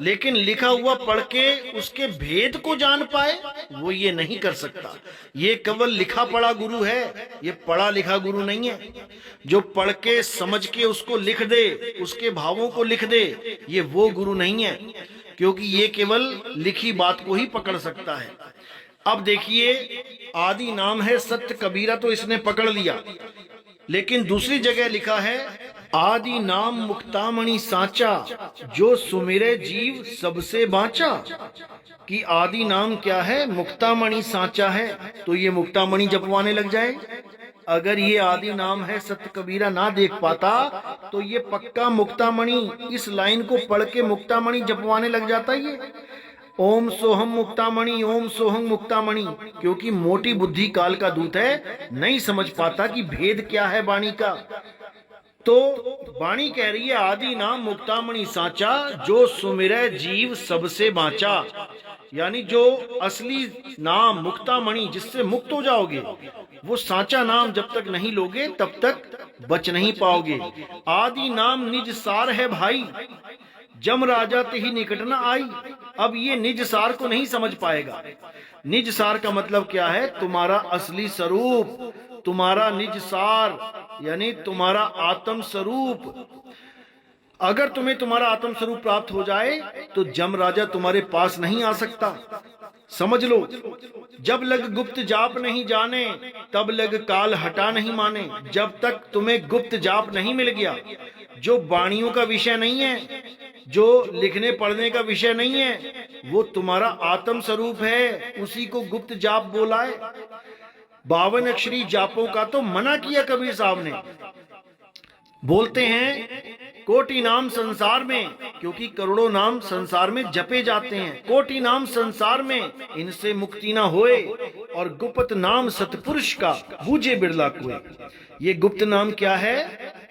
S2: लेकिन लिखा हुआ पढ़ के उसके भेद को जान पाए वो ये नहीं कर सकता। ये केवल लिखा पढ़ा गुरु है, ये पढ़ा लिखा गुरु नहीं है। जो पढ़ के समझ के उसको लिख दे, उसके भावों को लिख दे, ये वो गुरु नहीं है, क्योंकि ये केवल लिखी बात को ही पकड़ सकता है। अब देखिए आदि नाम है सत्य कबीरा, तो इसने पकड़ लिया, लेकिन दूसरी जगह लिखा है आदि नाम मुक्तामणि साचा, जो सुमिरे जीव सबसे बांचा। कि आदि नाम क्या है, मुक्तामणि साचा है, तो ये मुक्तामणि जपवाने लग जाए। अगर ये आदि नाम है सत्य कबीरा ना देख पाता तो ये पक्का मुक्तामणि, इस लाइन को पढ़ के मुक्तामणि जपवाने लग जाता। ये ओम सोहम मुक्तामणि, ओम सोहम मुक्तामणि, क्योंकि मोटी बुद्धि काल का दूत है, नहीं समझ पाता कि भेद क्या है वाणी का। तो वाणी कह रही है आदि नाम मुक्तामणि साचा, जो सुमिरै जीव सबसे बांचा। यानी जो असली नाम मुक्तामणि, जिससे मुक्त हो जाओगे, वो साचा नाम जब तक नहीं लोगे तब तक बच नहीं पाओगे। आदि नाम निज सार है भाई, जम राजा ही निकट न आई। अब ये निज सार को नहीं समझ पाएगा। निज सार का मतलब क्या है, तुम्हारा असली स्वरूप, तुम्हारा निज सार यानी तुम्हारा आत्म स्वरूप। अगर तुम्हें तुम्हारा आत्म स्वरूप प्राप्त हो जाए तो जम राजा तुम्हारे पास नहीं आ सकता। समझ लो, जब लग गुप्त जाप नहीं जाने तब लग काल हटा नहीं माने। जब तक तुम्हें गुप्त जाप नहीं मिल गया, जो वाणियों का विषय नहीं है, जो लिखने पढ़ने का विषय नहीं है, वो तुम्हारा आत्म स्वरूप है, उसी को गुप्त जाप बोला है। 52 अक्षरी जापों का तो मना किया कबीर साहब ने। बोलते हैं कोटि नाम संसार में, क्योंकि करोड़ों नाम संसार में जपे जाते हैं। कोटि नाम संसार में, इनसे मुक्ति ना होए, और गुप्त नाम सतपुरुष का बूझे बिरला कोई। ये गुप्त नाम क्या है,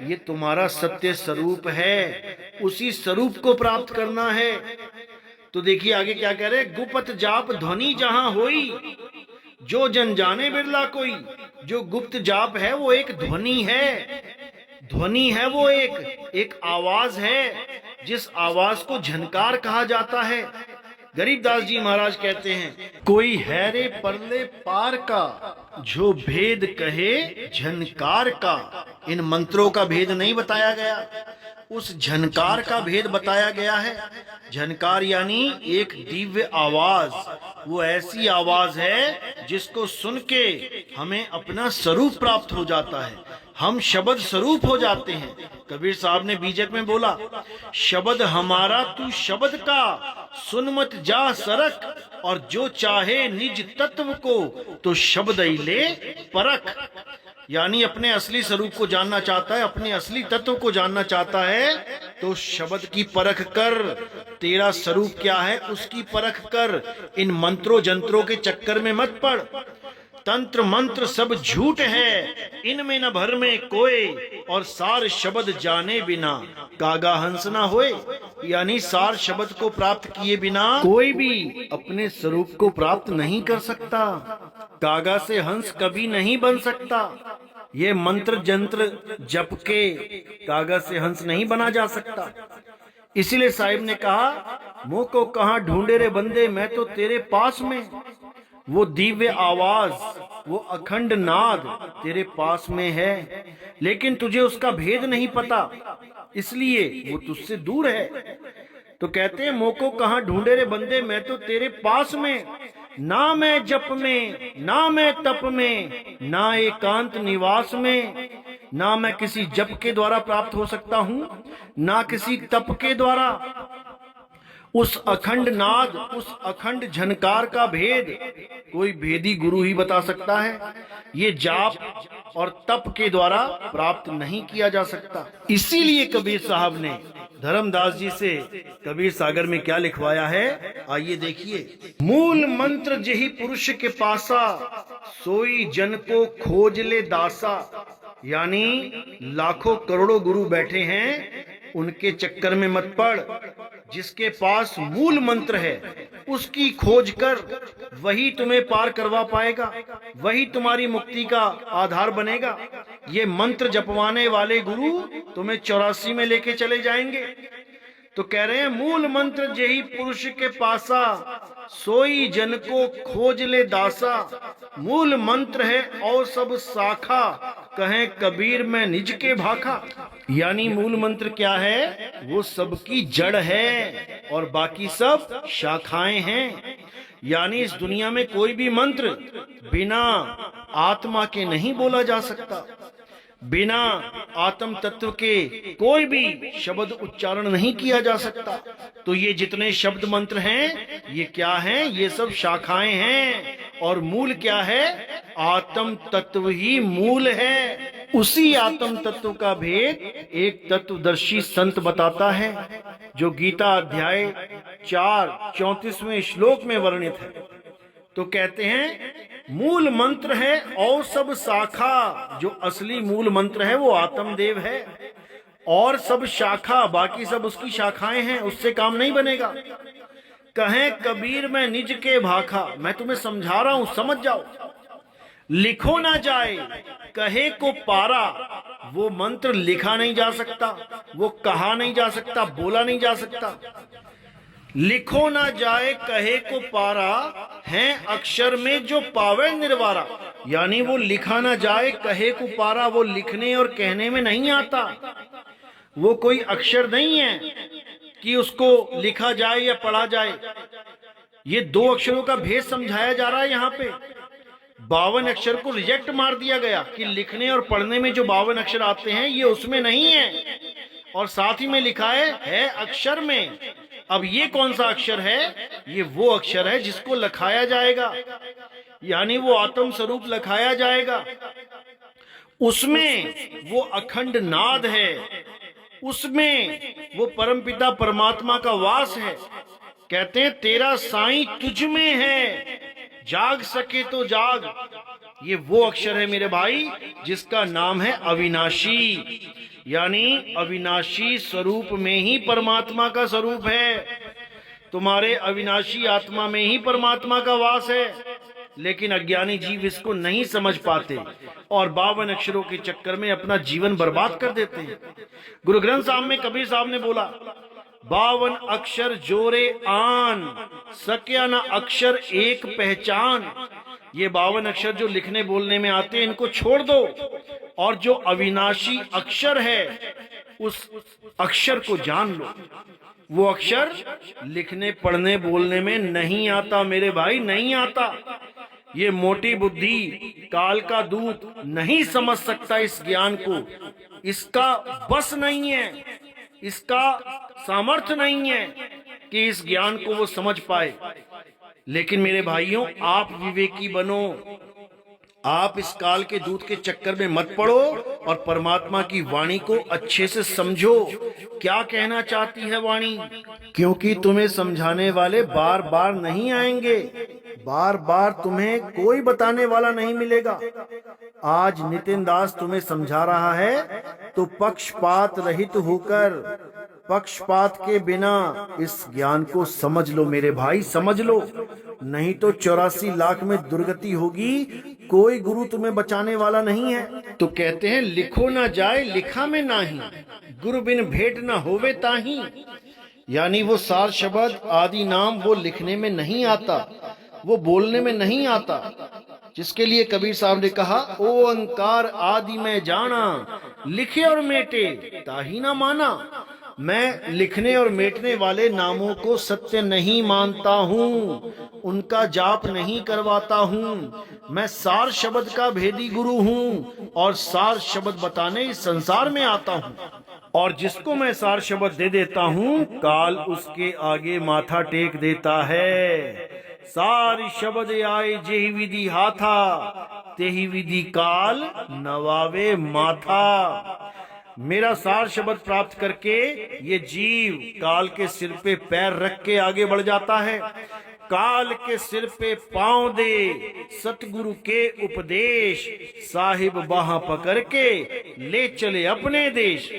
S2: ये तुम्हारा सत्य स्वरूप है, उसी स्वरूप को प्राप्त करना है। तो देखिए आगे क्या कह रहे, गुप्त जाप ध्वनि जहां होई, जो जन जाने बिरला कोई। जो गुप्त जाप है वो एक ध्वनि है, ध्वनि है वो एक आवाज है, जिस आवाज को झनकार कहा जाता है। गरीबदास जी महाराज कहते हैं, कोई है रे परले पार का, जो भेद कहे झनकार का। इन मंत्रों का भेद नहीं बताया गया, उस झनकार का भेद बताया गया है। झनकार यानी एक दिव्य आवाज, वो ऐसी आवाज है जिसको सुन के हमें अपना स्वरूप प्राप्त हो जाता है, हम शब्द स्वरूप हो जाते हैं। कबीर साहब ने बीजक में बोला, शब्द हमारा तू शब्द का, सुन मत जा सरक, और जो चाहे निज तत्व को, तो शब्द ही ले परख। यानी अपने असली स्वरूप को जानना चाहता है, अपने असली तत्व को जानना चाहता है, तो शब्द की परख कर। तेरा स्वरूप क्या है उसकी परख कर, इन मंत्रों जंत्रों के चक्कर में मत पड़। तंत्र मंत्र सब झूठ है, इनमें न भर में कोई, और सार शब्द जाने बिना कागा हंस ना होए। यानी सार शब्द को प्राप्त किए बिना कोई भी अपने स्वरूप को प्राप्त नहीं कर सकता। कागा से हंस कभी नहीं बन सकता। ये मंत्र जंत्र जप के कागा से हंस नहीं बना जा सकता। इसीलिए साहिब ने कहा, मुंह को कहां ढूंढे रे बंदे, मैं तो तेरे पास में। वो दिव्य आवाज, वो अखंड नाद तेरे पास में है, लेकिन तुझे उसका भेद नहीं पता, इसलिए वो तुझसे दूर है। तो कहते हैं, मुंह को कहां ढूंढे रे बंदे, मैं तो तेरे पास में। ना मैं जप में, ना मैं तप में, ना एकांत निवास में। ना मैं किसी जप के द्वारा प्राप्त हो सकता हूं, ना किसी तप के द्वारा। उस अखंड नाद, उस अखंड झनकार का भेद कोई भेदी गुरु ही बता सकता है। ये जाप और तप के द्वारा प्राप्त नहीं किया जा सकता। इसीलिए कबीर साहब ने धर्मदास जी से कबीर सागर में क्या लिखवाया है, आइए देखिए। मूल मंत्र जेहि पुरुष के पासा, सोई जन को खोज ले दासा। यानी लाखों करोड़ों गुरु बैठे हैं, उनके चक्कर में मत पड़। जिसके पास मूल मंत्र है उसकी खोज कर, वही तुम्हें पार करवा पाएगा, वही तुम्हारी मुक्ति का आधार बनेगा। ये मंत्र जपवाने वाले गुरु तुम्हें 84 में लेके चले जाएंगे। तो कह रहे हैं मूल मंत्र जेहि पुरुष के पासा, सोई जन को खोज ले दासा। मूल मंत्र है और सब शाखा, कहें कबीर में निज के भाखा। यानी मूल मंत्र क्या है, वो सबकी जड़ है और बाकी सब शाखाएं हैं। यानी इस दुनिया में कोई भी मंत्र बिना आत्मा के नहीं बोला जा सकता, बिना आत्म तत्व के कोई भी शब्द उच्चारण नहीं किया जा सकता। तो ये जितने शब्द मंत्र हैं, ये क्या हैं, ये सब शाखाएं हैं। और मूल क्या है, आत्म तत्व ही मूल है। उसी आत्म तत्व का भेद एक तत्वदर्शी संत बताता है, जो गीता अध्याय 4 34वें श्लोक में वर्णित है। तो कहते हैं मूल मंत्र है और सब शाखा। जो असली मूल मंत्र है वो आत्मदेव है, और सब शाखा, बाकी सब उसकी शाखाएं हैं, उससे काम नहीं बनेगा। कहें कबीर में निज के भाखा। मैं तुम्हें समझा रहा हूं, समझ जाओ। लिखो ना जाए कहे को पारा। वो मंत्र लिखा नहीं जा सकता, वो कहा नहीं जा सकता, बोला नहीं जा सकता। लिखो ना जाए कहे को पारा, है अक्षर में जो पावे निर्वारा। यानी वो लिखा ना जाए कहे को पारा, वो लिखने और कहने में नहीं आता। वो कोई अक्षर नहीं है कि उसको लिखा जाए या पढ़ा जाए। ये दो अक्षरों का भेद समझाया जा रहा है यहाँ पे। 52 अक्षर को रिजेक्ट मार दिया गया कि लिखने और पढ़ने में जो 52 अक्षर आते हैं ये उसमें नहीं है, और साथ ही में लिखा है अक्षर में। अब ये कौन सा अक्षर है, ये वो अक्षर है जिसको लखाया जाएगा, यानी वो आत्म स्वरूप लखाया जाएगा। उसमें वो अखंड नाद है, उसमें वो परमपिता परमात्मा का वास है। कहते हैं तेरा साईं तुझ में है, जाग सके तो जाग। ये वो अक्षर है मेरे भाई जिसका नाम है अविनाशी। यानी अविनाशी स्वरूप में ही परमात्मा का स्वरूप है। तुम्हारे अविनाशी आत्मा में ही परमात्मा का वास है, लेकिन अज्ञानी जीव इसको नहीं समझ पाते और 52 अक्षरों के चक्कर में अपना जीवन बर्बाद कर देते हैं। गुरु ग्रंथ साहब में कबीर साहब ने बोला, 52 अक्षर जोरे आन, सक्या न अक्षर एक पहचान। ये 52 अक्षर जो लिखने बोलने में आते हैं, इनको छोड़ दो, और जो अविनाशी अक्षर है उस अक्षर को जान लो। वो अक्षर लिखने पढ़ने बोलने में नहीं आता मेरे भाई, नहीं आता। ये मोटी बुद्धि काल का दूत नहीं समझ सकता इस ज्ञान को, इसका बस नहीं है, इसका सामर्थ्य नहीं है कि इस ज्ञान को वो समझ पाए। लेकिन मेरे भाइयों, आप विवेकी बनो, आप इस काल के दूत के चक्कर में मत पड़ो और परमात्मा की वाणी को अच्छे से समझो। क्या कहना चाहती है वाणी, क्योंकि तुम्हें समझाने वाले बार बार नहीं आएंगे, बार बार तुम्हें कोई बताने वाला नहीं मिलेगा। आज नितिन दास तुम्हें समझा रहा है तो पक्षपात रहित होकर, पक्षपात के बिना इस ज्ञान को समझ लो मेरे भाई, समझ लो, नहीं तो 84 लाख में दुर्गति होगी। कोई गुरु तुम्हें बचाने वाला नहीं है। तो कहते हैं लिखो ना जाए लिखा में नाही, गुरु बिन भेंट ना होवे ताही। यानी वो सार शब्द आदि नाम वो लिखने में नहीं आता, वो बोलने में नहीं आता, जिसके लिए कबीर साहब ने कहा ओंकार आदि में जाना, लिखे और मेटे ताही ना माना। मैं लिखने और मेटने वाले नामों को सत्य नहीं मानता हूँ, उनका जाप नहीं करवाता हूँ। मैं सार शब्द का भेदी गुरु हूँ और सार शब्द बताने इस संसार में आता हूँ। और जिसको मैं सार शब्द दे देता हूँ, काल उसके आगे माथा टेक देता है। सार शब्द आए जेहि विधि हाथा, तेहि विधि काल नवावे माथा। मेरा सार शब्द प्राप्त करके ये जीव काल के सिर पे पैर रख के आगे बढ़ जाता है। काल के सिर पे पांव दे सतगुरु के उपदेश, साहिब बाह पकड़ के ले चले अपने देश।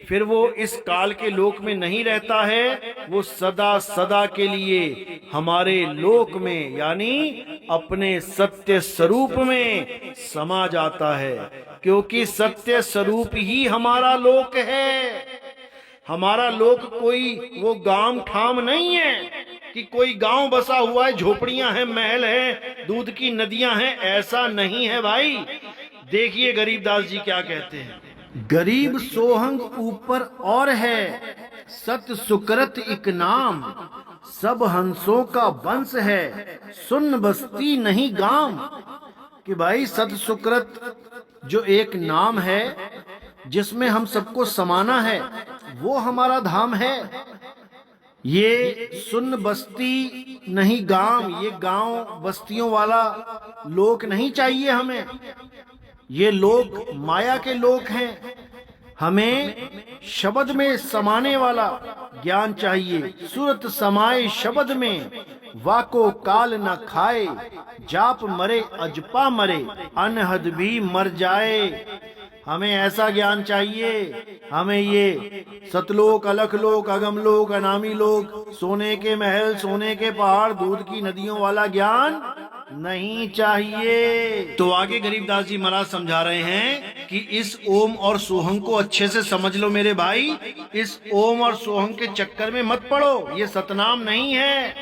S2: फिर वो इस काल के लोक में नहीं रहता है, वो सदा सदा के लिए हमारे लोक में यानी अपने सत्य स्वरूप में समा जाता है, क्योंकि सत्य स्वरूप ही हमारा लोक है। हमारा लोक कोई वो गांव ठाम नहीं है कि कोई गांव बसा हुआ है, झोपड़ियां हैं, महल हैं, दूध की नदियां हैं। ऐसा नहीं है भाई। देखिए गरीबदास जी क्या कहते हैं। गरीब सोहंग ऊपर और है, सत सुकृत एक नाम, सब हंसों का वंश है, सुन बस्ती नहीं गांव। कि भाई सत सुकृत जो एक नाम है जिसमें हम सबको समाना है, वो हमारा धाम है। ये सुन बस्ती नहीं गांव, ये गांव बस्तियों वाला लोक नहीं चाहिए हमें। ये लोक माया के लोक हैं। हमें शब्द में समाने वाला ज्ञान चाहिए। सुरत समाए शब्द में, वाको काल न खाए, जाप मरे अजपा मरे, अनहद भी मर जाए। हमें ऐसा ज्ञान चाहिए। हमें ये सतलोक, अलखलोक, अगमलोक, अनामी लोक, सोने के महल, सोने के पहाड़, दूध की नदियों वाला ज्ञान नहीं चाहिए। तो आगे गरीबदास जी महाराज समझा रहे हैं कि इस ओम और सोहंग को अच्छे से समझ लो मेरे भाई। इस ओम और सोहंग के चक्कर में मत पड़ो। ये सतनाम नहीं है,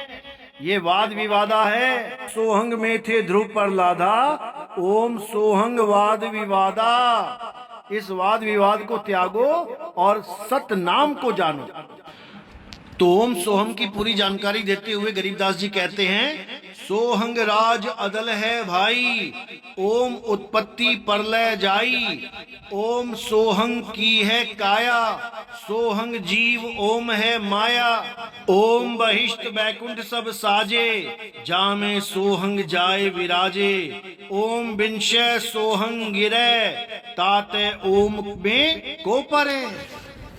S2: ये वाद विवादा है। सोहंग में थे ध्रुव प्रहलादा, ओम सोहंग वाद विवादा। इस वाद विवाद को त्यागो और सतनाम को जानो। तो ओम सोहम की पूरी जानकारी देते हुए गरीबदास जी कहते हैं, सोहंग राज अदल है भाई, ओम उत्पत्ति परलय जाई। ओम सोहंग की है काया, सोहंग जीव ओम है माया। ओम बहिष्ठ बैकुंठ सब साजे, जामे सोहंग जाए विराजे। ओम विंशय सोहंग गिरे, ताते ओम में को परे।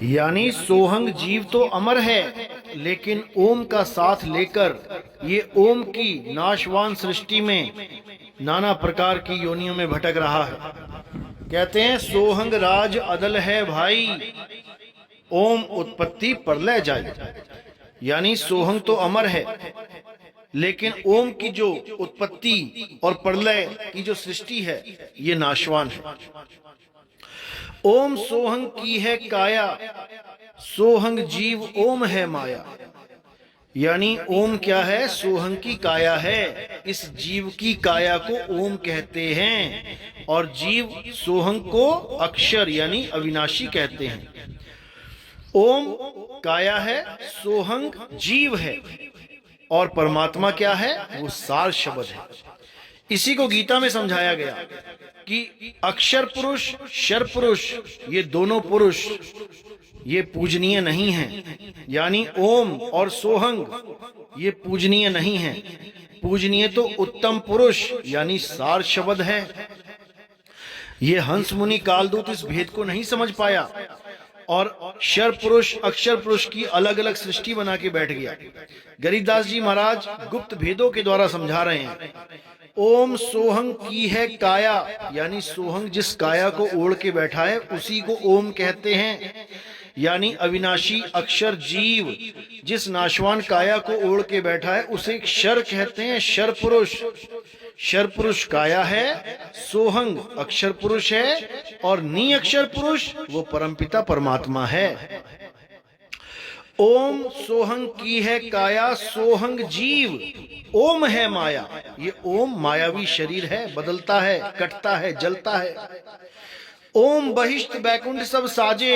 S2: यानी सोहंग जीव तो अमर है, लेकिन ओम का साथ लेकर ये ओम की नाशवान सृष्टि में नाना प्रकार की योनियों में भटक रहा है। कहते हैं सोहंग राज अदल है भाई, ओम उत्पत्ति प्रलय जाए। यानी सोहंग तो अमर है, लेकिन ओम की जो उत्पत्ति और प्रलय की जो सृष्टि है ये नाशवान है। ओम सोहंग की है काया, सोहंग जीव ओम है माया। यानी ओम क्या है? सोहंग की काया है। इस जीव की काया को ओम कहते हैं और जीव सोहंग को अक्षर यानी अविनाशी कहते हैं। ओम काया है, सोहंग जीव है और परमात्मा क्या है? वो सार शब्द है। इसी को गीता में समझाया गया कि अक्षर पुरुष, शर पुरुष, ये दोनों पुरुष ये पूजनीय नहीं हैं। यानी ओम और सोहंग ये पूजनीय नहीं हैं। पूजनीय तो उत्तम पुरुष यानी सार शब्द है। ये हंस मुनि कालदूत इस भेद को नहीं समझ पाया और शर पुरुष, अक्षर पुरुष की अलग अलग सृष्टि बना के बैठ गया। गरीबदास जी महाराज गुप्त भेदों के द्वारा समझा रहे हैं। ओम सोहंग की है काया, यानी सोहंग जिस काया को ओढ़ के बैठा है उसी को ओम कहते हैं। यानी अविनाशी अक्षर जीव जिस नाशवान काया को ओढ़ के बैठा है उसे शर कहते हैं, शर पुरुष। शर पुरुष काया है, सोहंग अक्षर पुरुष है और नी अक्षर पुरुष वो परमपिता परमात्मा है। ओम सोहंग की है काया, सोहंग जीव ओम है माया। ये ओम मायावी शरीर है, बदलता है, कटता है, जलता है। ओम बहिष्ठ बैकुंठ सब साजे,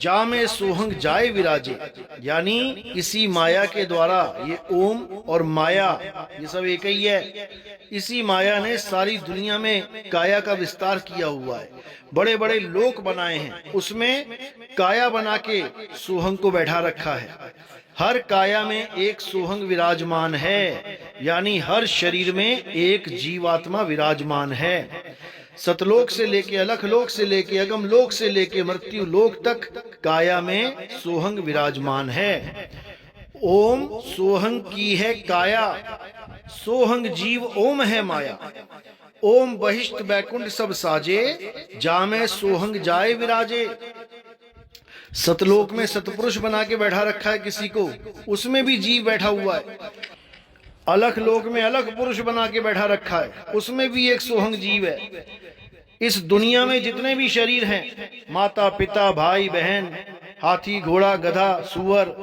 S2: जा में सोहंग जाए विराजे, यानी इसी माया के द्वारा, ये ओम और माया ये सब एक ही है। इसी माया ने सारी दुनिया में काया का विस्तार किया हुआ है, बड़े बड़े लोक बनाए हैं, उसमें काया बना के सोहंग को बैठा रखा है। हर काया में एक सोहंग विराजमान है, यानी हर शरीर में एक जीवात्मा विराजमान है। सतलोक से लेके अलख लोक से लेके अगम लोक से लेके मृत्यु लोक तक काया में सोहंग विराजमान है। ओम सोहंग की है काया, सोहंग जीव ओम है माया। ओम बहिष्ठ बैकुंठ सब साजे, जामे सोहंग जाए विराजे। सतलोक में सतपुरुष बना के बैठा रखा है किसी को, उसमें भी जीव बैठा हुआ है। अलख लोक में अलख पुरुष बना के बैठा रखा है, उसमें भी एक सोहंग जीव है। इस दुनिया में जितने भी शरीर हैं, माता पिता भाई बहन, हाथी घोड़ा गधा सूअर,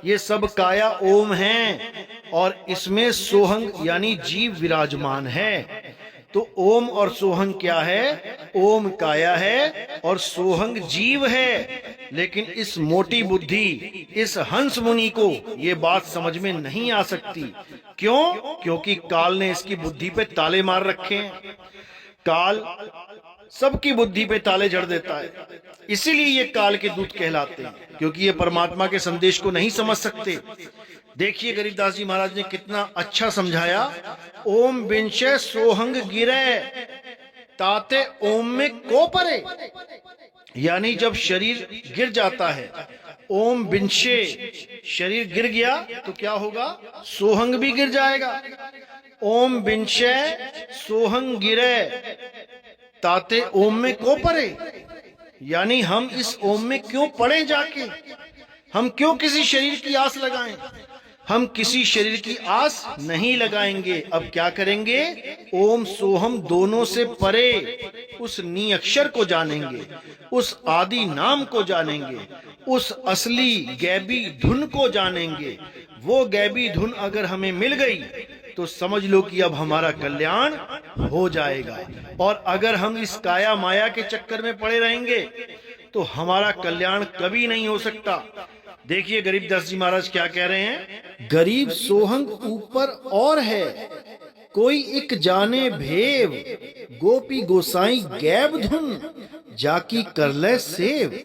S2: ये सब काया ओम हैं और इसमें सोहंग यानी जीव विराजमान है। तो ओम और सोहंग क्या है? ओम काया है और सोहंग जीव है। लेकिन इस मोटी बुद्धि, इस हंस मुनि को ये बात समझ में नहीं आ सकती। क्यों? क्योंकि काल ने इसकी बुद्धि पे ताले मार रखे हैं। काल सबकी बुद्धि पे ताले जड़ देता है, इसीलिए ये काल के दूत कहलाते हैं, क्योंकि ये परमात्मा के संदेश को नहीं समझ सकते। देखिए गरीबदास जी महाराज ने कितना अच्छा समझाया। ओम बिंशे सोहंग गिरे, ताते ओम में को परे, यानी जब शरीर गिर जाता है, ओम बिंशे, शरीर गिर गया तो क्या होगा? सोहंग भी गिर जाएगा। ओम बिंशे सोहंग गिरे, ताते ओम में को परे, यानी हम इस ओम में क्यों पड़े जाके? हम क्यों किसी शरीर की आस लगाएं? हम किसी शरीर की आस नहीं लगाएंगे। अब क्या करेंगे? ओम सोहम दोनों से परे उस नी अक्षर को जानेंगे, उस आदि नाम को जानेंगे, उस असली गैबी धुन को जानेंगे। वो गैबी धुन अगर हमें मिल गई तो समझ लो कि अब हमारा कल्याण हो जाएगा। और अगर हम इस काया माया के चक्कर में पड़े रहेंगे तो हमारा कल्याण कभी नहीं हो सकता। देखिए गरीबदास जी महाराज क्या कह रहे हैं। गरीब सोहंग ऊपर और है, कोई एक जाने भेव, गोपी गोसाई गैब धुन, जाकी कर ले सेव।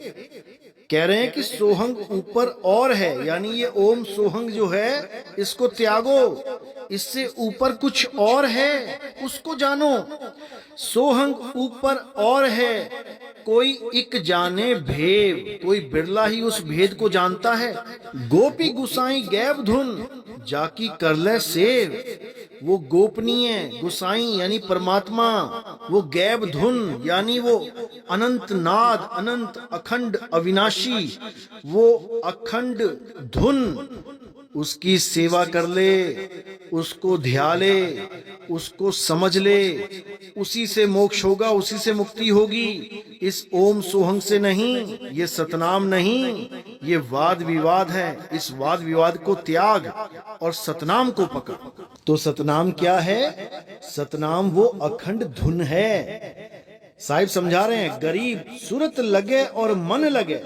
S2: कह रहे हैं कि सोहंग ऊपर और है, यानी ये ओम सोहंग जो है इसको त्यागो, इससे ऊपर कुछ और है, उसको जानो। सोहंग ऊपर और है, कोई एक जाने भेव, कोई बिरला ही उस भेद को जानता है। गोपी गुसाई गैब धुन, जाकी कर ले सेव। वो गोपनीय गुसाई यानी परमात्मा, वो गैब धुन यानी वो अनंत नाद, अनंत अखंड अविनाशी, वो अखंड धुन, उसकी सेवा कर ले, उसको ध्या ले, उसको समझ ले, उसी से मोक्ष होगा, उसी से मुक्ति होगी। इस ओम सोहंग से नहीं, ये सतनाम नहीं, ये वाद विवाद है। इस वाद विवाद को त्याग और सतनाम को पकड़। तो सतनाम क्या है? सतनाम वो अखंड धुन है। साहिब समझा रहे हैं, गरीब सुरत लगे और मन लगे,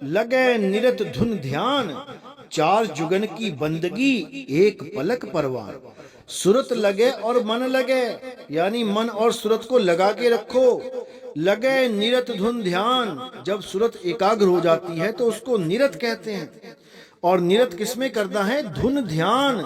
S2: लगे निरत धुन ध्यान, चार जुगन की बंदगी एक पलक परवान। सुरत लगे और मन लगे, यानी मन और सुरत को लगा के रखो। लगे निरत धुन ध्यान, जब सुरत एकाग्र हो जाती है तो उसको निरत कहते हैं। और निरत किसमें करना है? धुन ध्यान।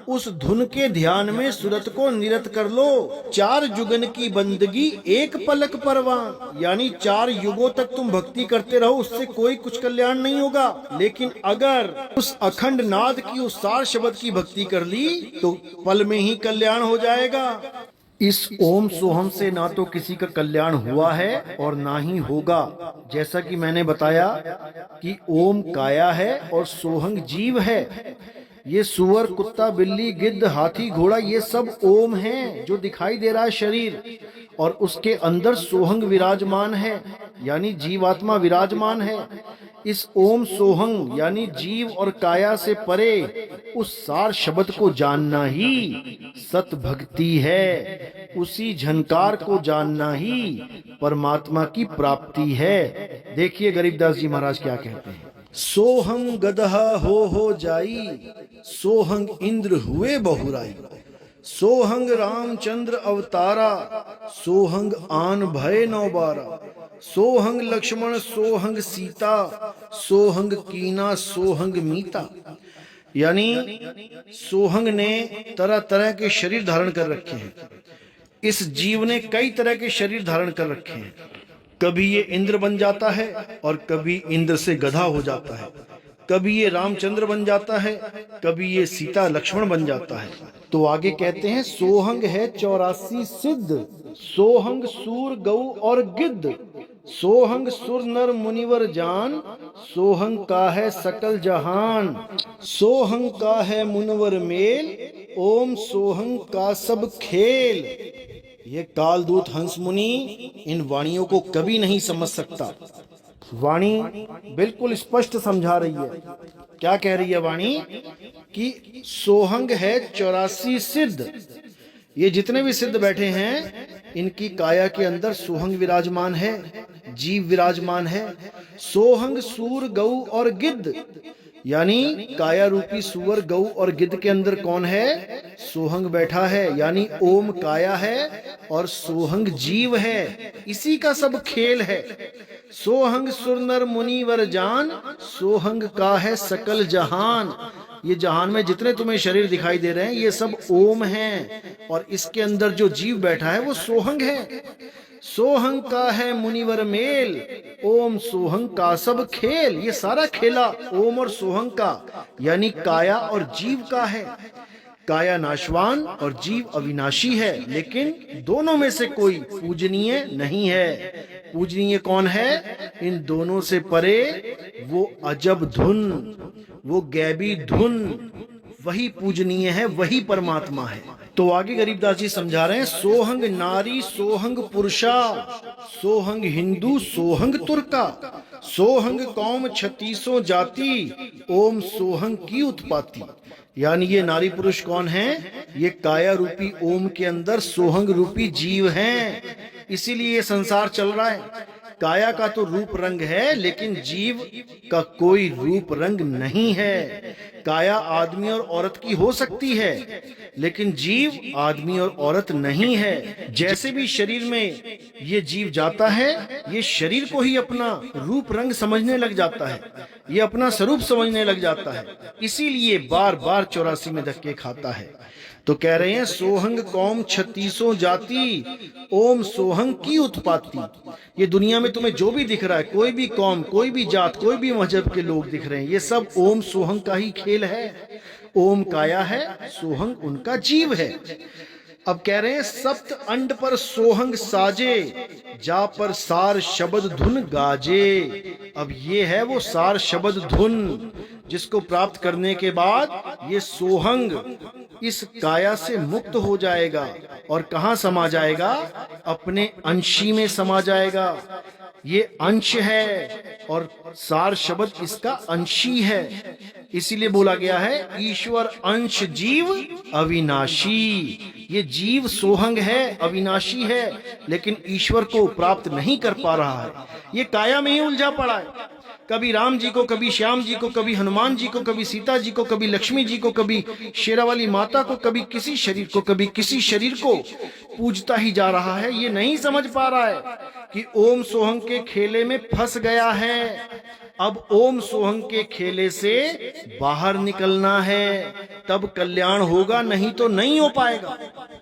S2: उस धुन के ध्यान में सुरत को निरत कर लो। चार जुगन की बंदगी एक पलक परवान, यानी 4 युगों तक तुम भक्ति करते रहो, उससे कोई कुछ कल्याण नहीं होगा। लेकिन अगर उस अखंड नाद की, उस सार शब्द की भक्ति कर ली तो पल में ही कल्याण हो जाएगा। इस ओम सोहम से ना तो किसी का कल्याण हुआ है और ना ही होगा। जैसा कि मैंने बताया कि ओम काया है और सोहंग जीव है। ये सुअर, कुत्ता, बिल्ली, गिद्ध, हाथी, घोड़ा, ये सब ओम हैं जो दिखाई दे रहा है शरीर, और उसके अंदर सोहंग विराजमान है, यानी जीवात्मा विराजमान है। इस ओम सोहंग यानी जीव और काया से परे उस सार शब्द को जानना ही सत भक्ति है। उसी झनकार को जानना ही परमात्मा की प्राप्ति है। देखिए गरीबदास जी महाराज क्या कहते हैं। सोहंग गदहा हो जाई, सोहंग इंद्र हुए बहुराई, सोहंग रामचंद्र अवतारा, सोहंग आन भय नौबारा, सोहंग लक्ष्मण सोहंग सीता, सोहंग कीना सोहंग मीता। यानी सोहंग ने तरह तरह के शरीर धारण कर रखे हैं। इस जीव ने कई तरह के शरीर धारण कर रखे हैं। कभी ये इंद्र बन जाता है और कभी इंद्र से गधा हो जाता है, कभी ये रामचंद्र बन जाता है, कभी ये सीता लक्ष्मण बन जाता है। तो आगे कहते हैं सोहंग है 84 सिद्ध, सोहंग सूर गौ और गिद्ध, सोहंग सुर नर मुनिवर जान, सोहंग का है सकल जहान, सोहंग का है मुनवर मेल, ओम सोहंग का सब खेल। ये कालदूत हंस मुनि इन वाणियों को कभी नहीं समझ सकता। वाणी बिल्कुल स्पष्ट समझा रही है। क्या कह रही है वाणी कि सोहंग है 84 सिद्ध। ये जितने भी सिद्ध बैठे हैं इनकी काया के अंदर सोहंग विराजमान है, जीव विराजमान है। सोहंग सूर गौ और गिद्ध, यानी काया रूपी सुअर गौ और गिद्ध के अंदर कौन है? सोहंग बैठा है, यानी ओम काया है और सोहंग जीव है। इसी का सब खेल है। सोहंग सुर नर मुनिवर जान, सोहंग का है सकल जहान। ये जहान में जितने तुम्हें शरीर दिखाई दे रहे हैं ये सब ओम हैं और इसके अंदर जो जीव बैठा है वो सोहंग है। सोहंग का है मुनिवर मेल, ओम सोहंग का सब खेल। ये सारा खेला ओम और सोहंग का यानी काया और जीव का है। काया नाशवान और जीव अविनाशी है, लेकिन दोनों में से कोई पूजनीय नहीं है। पूजनीय कौन है? इन दोनों से परे वो अजब धुन, वो गैबी धुन, वही पूजनीय है, वही परमात्मा है। तो आगे गरीबदास जी समझा रहे हैं सोहंग नारी सोहंग पुरुषा, सोहंग हिंदू सोहंग तुर्का, सोहंग कौम 36 जाति, ओम सोहंग की उत्पत्ति। यानी ये नारी पुरुष कौन है? ये काया रूपी ओम के अंदर सोहंग रूपी जीव हैं। इसीलिए ये संसार चल रहा है। काया का तो रूप रंग है लेकिन जीव का कोई रूप रंग नहीं है। काया आदमी और औरत की हो सकती है लेकिन जीव आदमी और औरत नहीं है। जैसे भी शरीर में ये जीव जाता है ये शरीर को ही अपना रूप रंग समझने लग जाता है, ये अपना स्वरूप समझने लग जाता है। इसीलिए बार बार 84 में धक्के खाता है। तो कह रहे हैं सोहंग कौम 36 जाति, ओम सोहंग की उत्पत्ति। ये दुनिया में तुम्हें जो भी दिख रहा है, कोई भी कौम, कोई भी जात, कोई भी मजहब के लोग दिख रहे हैं, ये सब ओम सोहंग का ही खेल है। ओम काया है, सोहंग उनका जीव है। अब कह रहे हैं सप्त अंड पर सोहंग साजे, जा पर सार शब्द धुन गाजे। अब ये है वो सार शब्द धुन जिसको प्राप्त करने के बाद ये सोहंग इस काया से मुक्त हो जाएगा और कहाँ समा जाएगा? अपने अंशी में समा जाएगा। ये अंश है और सार शब्द इसका अंशी है। इसीलिए बोला गया है ईश्वर अंश जीव अविनाशी। ये जीव सोहंग है, अविनाशी है, लेकिन ईश्वर को प्राप्त नहीं कर पा रहा है। ये काया में ही उलझा पड़ा है। कभी राम जी को, कभी श्याम जी को, कभी हनुमान जी को, कभी सीता जी को, कभी लक्ष्मी जी को, कभी शेरावाली माता को, कभी किसी शरीर को, कभी किसी शरीर को पूजता ही जा रहा है। ये नहीं समझ पा रहा है कि ओम सोहंग के खेले में फंस गया है। अब ओम सोहंग के खेले से बाहर निकलना है, तब कल्याण होगा, नहीं तो नहीं हो पाएगा।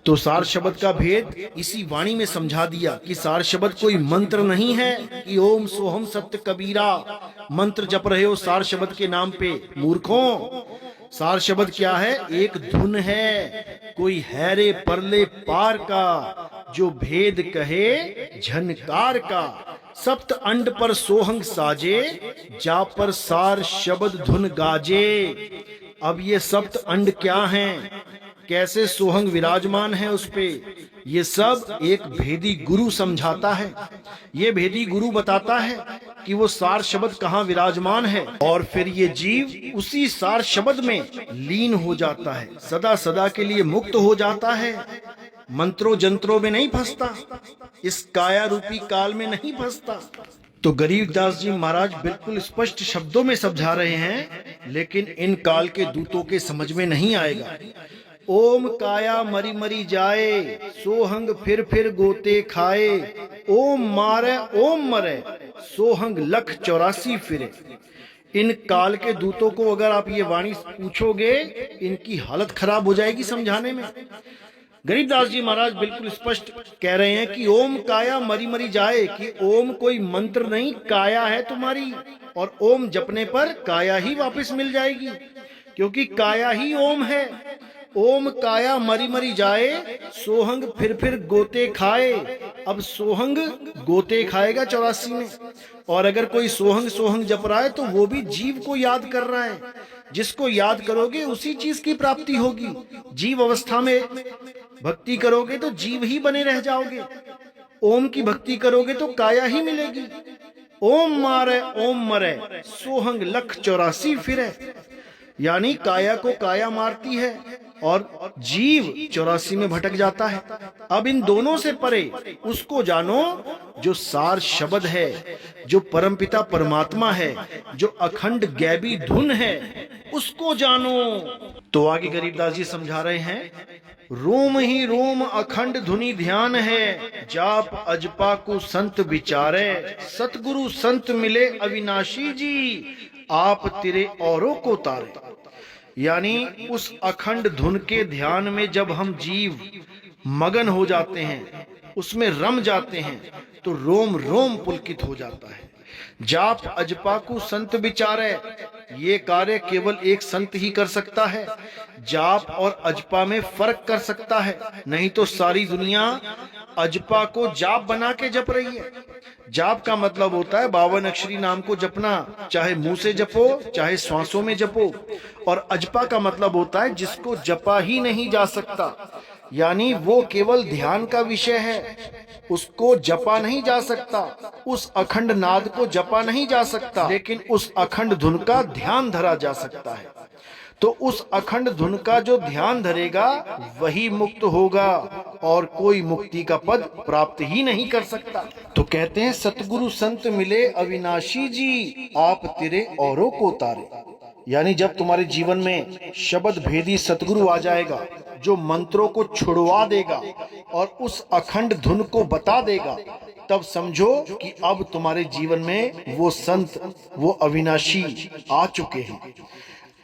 S2: तो सार शब्द का भेद इसी वाणी में समझा दिया कि सार शब्द कोई मंत्र नहीं है कि ओम सोहम सत्य कबीरा मंत्र जप रहे हो सार शब्द के नाम पे, मूर्खों। सार शब्द क्या है? एक धुन है, कोई हैरे परले पार का, जो भेद कहे झनकार का। सप्त अंड पर सोहंग साजे, जा पर सार शब्द धुन गाजे। अब ये सप्त अंड क्या हैं? कैसे सोहंग विराजमान है उस पे? ये सब एक भेदी गुरु समझाता है। ये भेदी गुरु बताता है कि वो सार शब्द कहाँ विराजमान है और फिर ये जीव उसी सार शब्द में लीन हो जाता है, सदा सदा के लिए मुक्त हो जाता है। मंत्रों जंत्रों में नहीं फंसता, इस काया रूपी काल में नहीं फंसता। तो गरीबदास जी महाराज बिल्कुल स्पष्ट शब्दों में समझा रहे हैं, लेकिन इन काल के दूतों के समझ में नहीं आएगा। ओम काया मरी मरी जाए, सोहंग फिर गोते खाए, ओम मारे ओम मरे, सोहंग लख 84 फिरे। इन काल के दूतों को अगर आप ये वाणी पूछोगे, इनकी हालत खराब हो जाएगी समझाने में। गरीबदास जी महाराज बिल्कुल स्पष्ट कह रहे हैं कि ओम काया मरी मरी जाए, कि ओम कोई मंत्र नहीं, काया है तुम्हारी, और ओम जपने पर काया ही वापस मिल जाएगी, क्योंकि काया ही ओम है। ओम काया मरी मरी जाए, सोहंग फिर गोते खाए। अब सोहंग गोते खाएगा 84 में, और अगर कोई सोहंग सोहंग जप रहा है तो वो भी जीव को याद कर रहा है। जिसको याद करोगे उसी चीज की प्राप्ति होगी। जीव अवस्था में भक्ति करोगे तो जीव ही बने रह जाओगे, ओम की भक्ति करोगे तो काया ही मिलेगी। ओम मारे ओम मरे, सोहंग लख 84 फिरे, यानी काया को काया मारती है और जीव 84 में भटक जाता है। अब इन दोनों से परे उसको जानो जो सार शब्द है, जो परमपिता परमात्मा है, जो अखंड गैबी धुन है, उसको जानो। तो आगे गरीबदास जी समझा रहे हैं, रोम ही रोम अखंड धुनि ध्यान है, जाप अजपा को संत विचारे, सतगुरु संत मिले अविनाशी जी, आप तेरे औरों को तारे। यानी उस अखंड धुन के ध्यान में जब हम जीव मगन हो जाते हैं, उसमें रम जाते हैं, तो रोम रोम पुलकित हो जाता है। जाप अजपा को संत विचारे, ये कार्य केवल एक संत ही कर सकता है। जाप और अजपा में फर्क कर सकता है, नहीं तो सारी दुनिया अजपा को जाप बना के जप रही है। जाप का मतलब होता है 52 अक्षरी नाम को जपना, चाहे मुंह से जपो चाहे श्वासों में जपो। और अजपा का मतलब होता है जिसको जपा ही नहीं जा सकता, यानी वो केवल ध्यान का विषय है, उसको जपा नहीं जा सकता, उस अखंड नाद को जपा नहीं जा सकता, लेकिन उस अखंड धुन का ध्यान धरा जा सकता है। तो उस अखंड धुन का जो ध्यान धरेगा वही मुक्त होगा, और कोई मुक्ति का पद प्राप्त ही नहीं कर सकता। तो कहते हैं सतगुरु संत मिले अविनाशी जी, आप तेरे औरों को तारे। यानी जब तुम्हारे जीवन में शब्द भेदी सतगुरु आ जाएगा, जो मंत्रों को छुड़वा देगा और उस अखंड धुन को बता देगा, तब समझो कि अब तुम्हारे जीवन में वो संत, वो अविनाशी आ चुके हैं।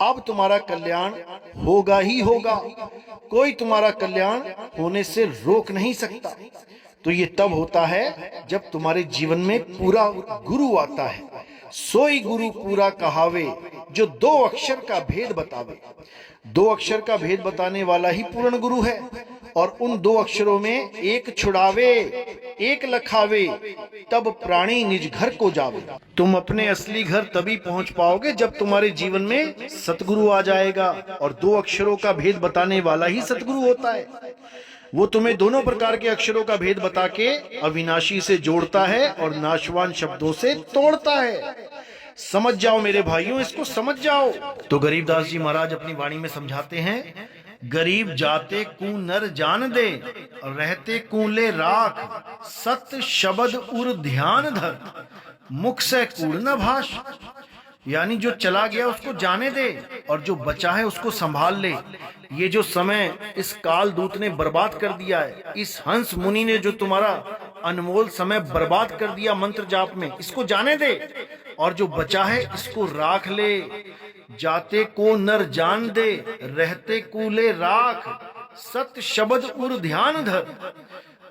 S2: अब तुम्हारा कल्याण होगा ही होगा, कोई तुम्हारा कल्याण होने से रोक नहीं सकता। तो ये तब होता है जब तुम्हारे जीवन में पूरा गुरु आता है। सोई गुरु पूरा कहावे, जो 2 अक्षर का भेद बतावे। 2 अक्षर का भेद बताने वाला ही पूर्ण गुरु है, और उन 2 अक्षरों में एक छुड़ावे एक लखावे, तब प्राणी निज घर को जावे। तुम अपने असली घर तभी पहुंच पाओगे जब तुम्हारे जीवन में सतगुरु आ जाएगा, और 2 अक्षरों का भेद बताने वाला ही सतगुरु होता है। वो तुम्हें दोनों प्रकार के अक्षरों का भेद बता के अविनाशी से जोड़ता है और नाशवान शब्दों से तोड़ता है। समझ जाओ मेरे भाइयों, इसको समझ जाओ। तो गरीबदास जी महाराज अपनी वाणी में समझाते हैं, गरीब जाते कू नर जान दे, रहते कूले राख, सत शब्द उर ध्यान धर, मुख से कूड़ न भाष। यानी जो चला गया उसको जाने दे, और जो बचा है उसको संभाल ले। ये जो समय इस काल दूत ने बर्बाद कर दिया है, इस हंस मुनि ने जो तुम्हारा अनमोल समय बर्बाद कर दिया मंत्र जाप में, इसको जाने दे, और जो बचा है इसको राख ले। जाते को नर जान दे, रहते कूले राख, सत शब्द उर ध्यान धर,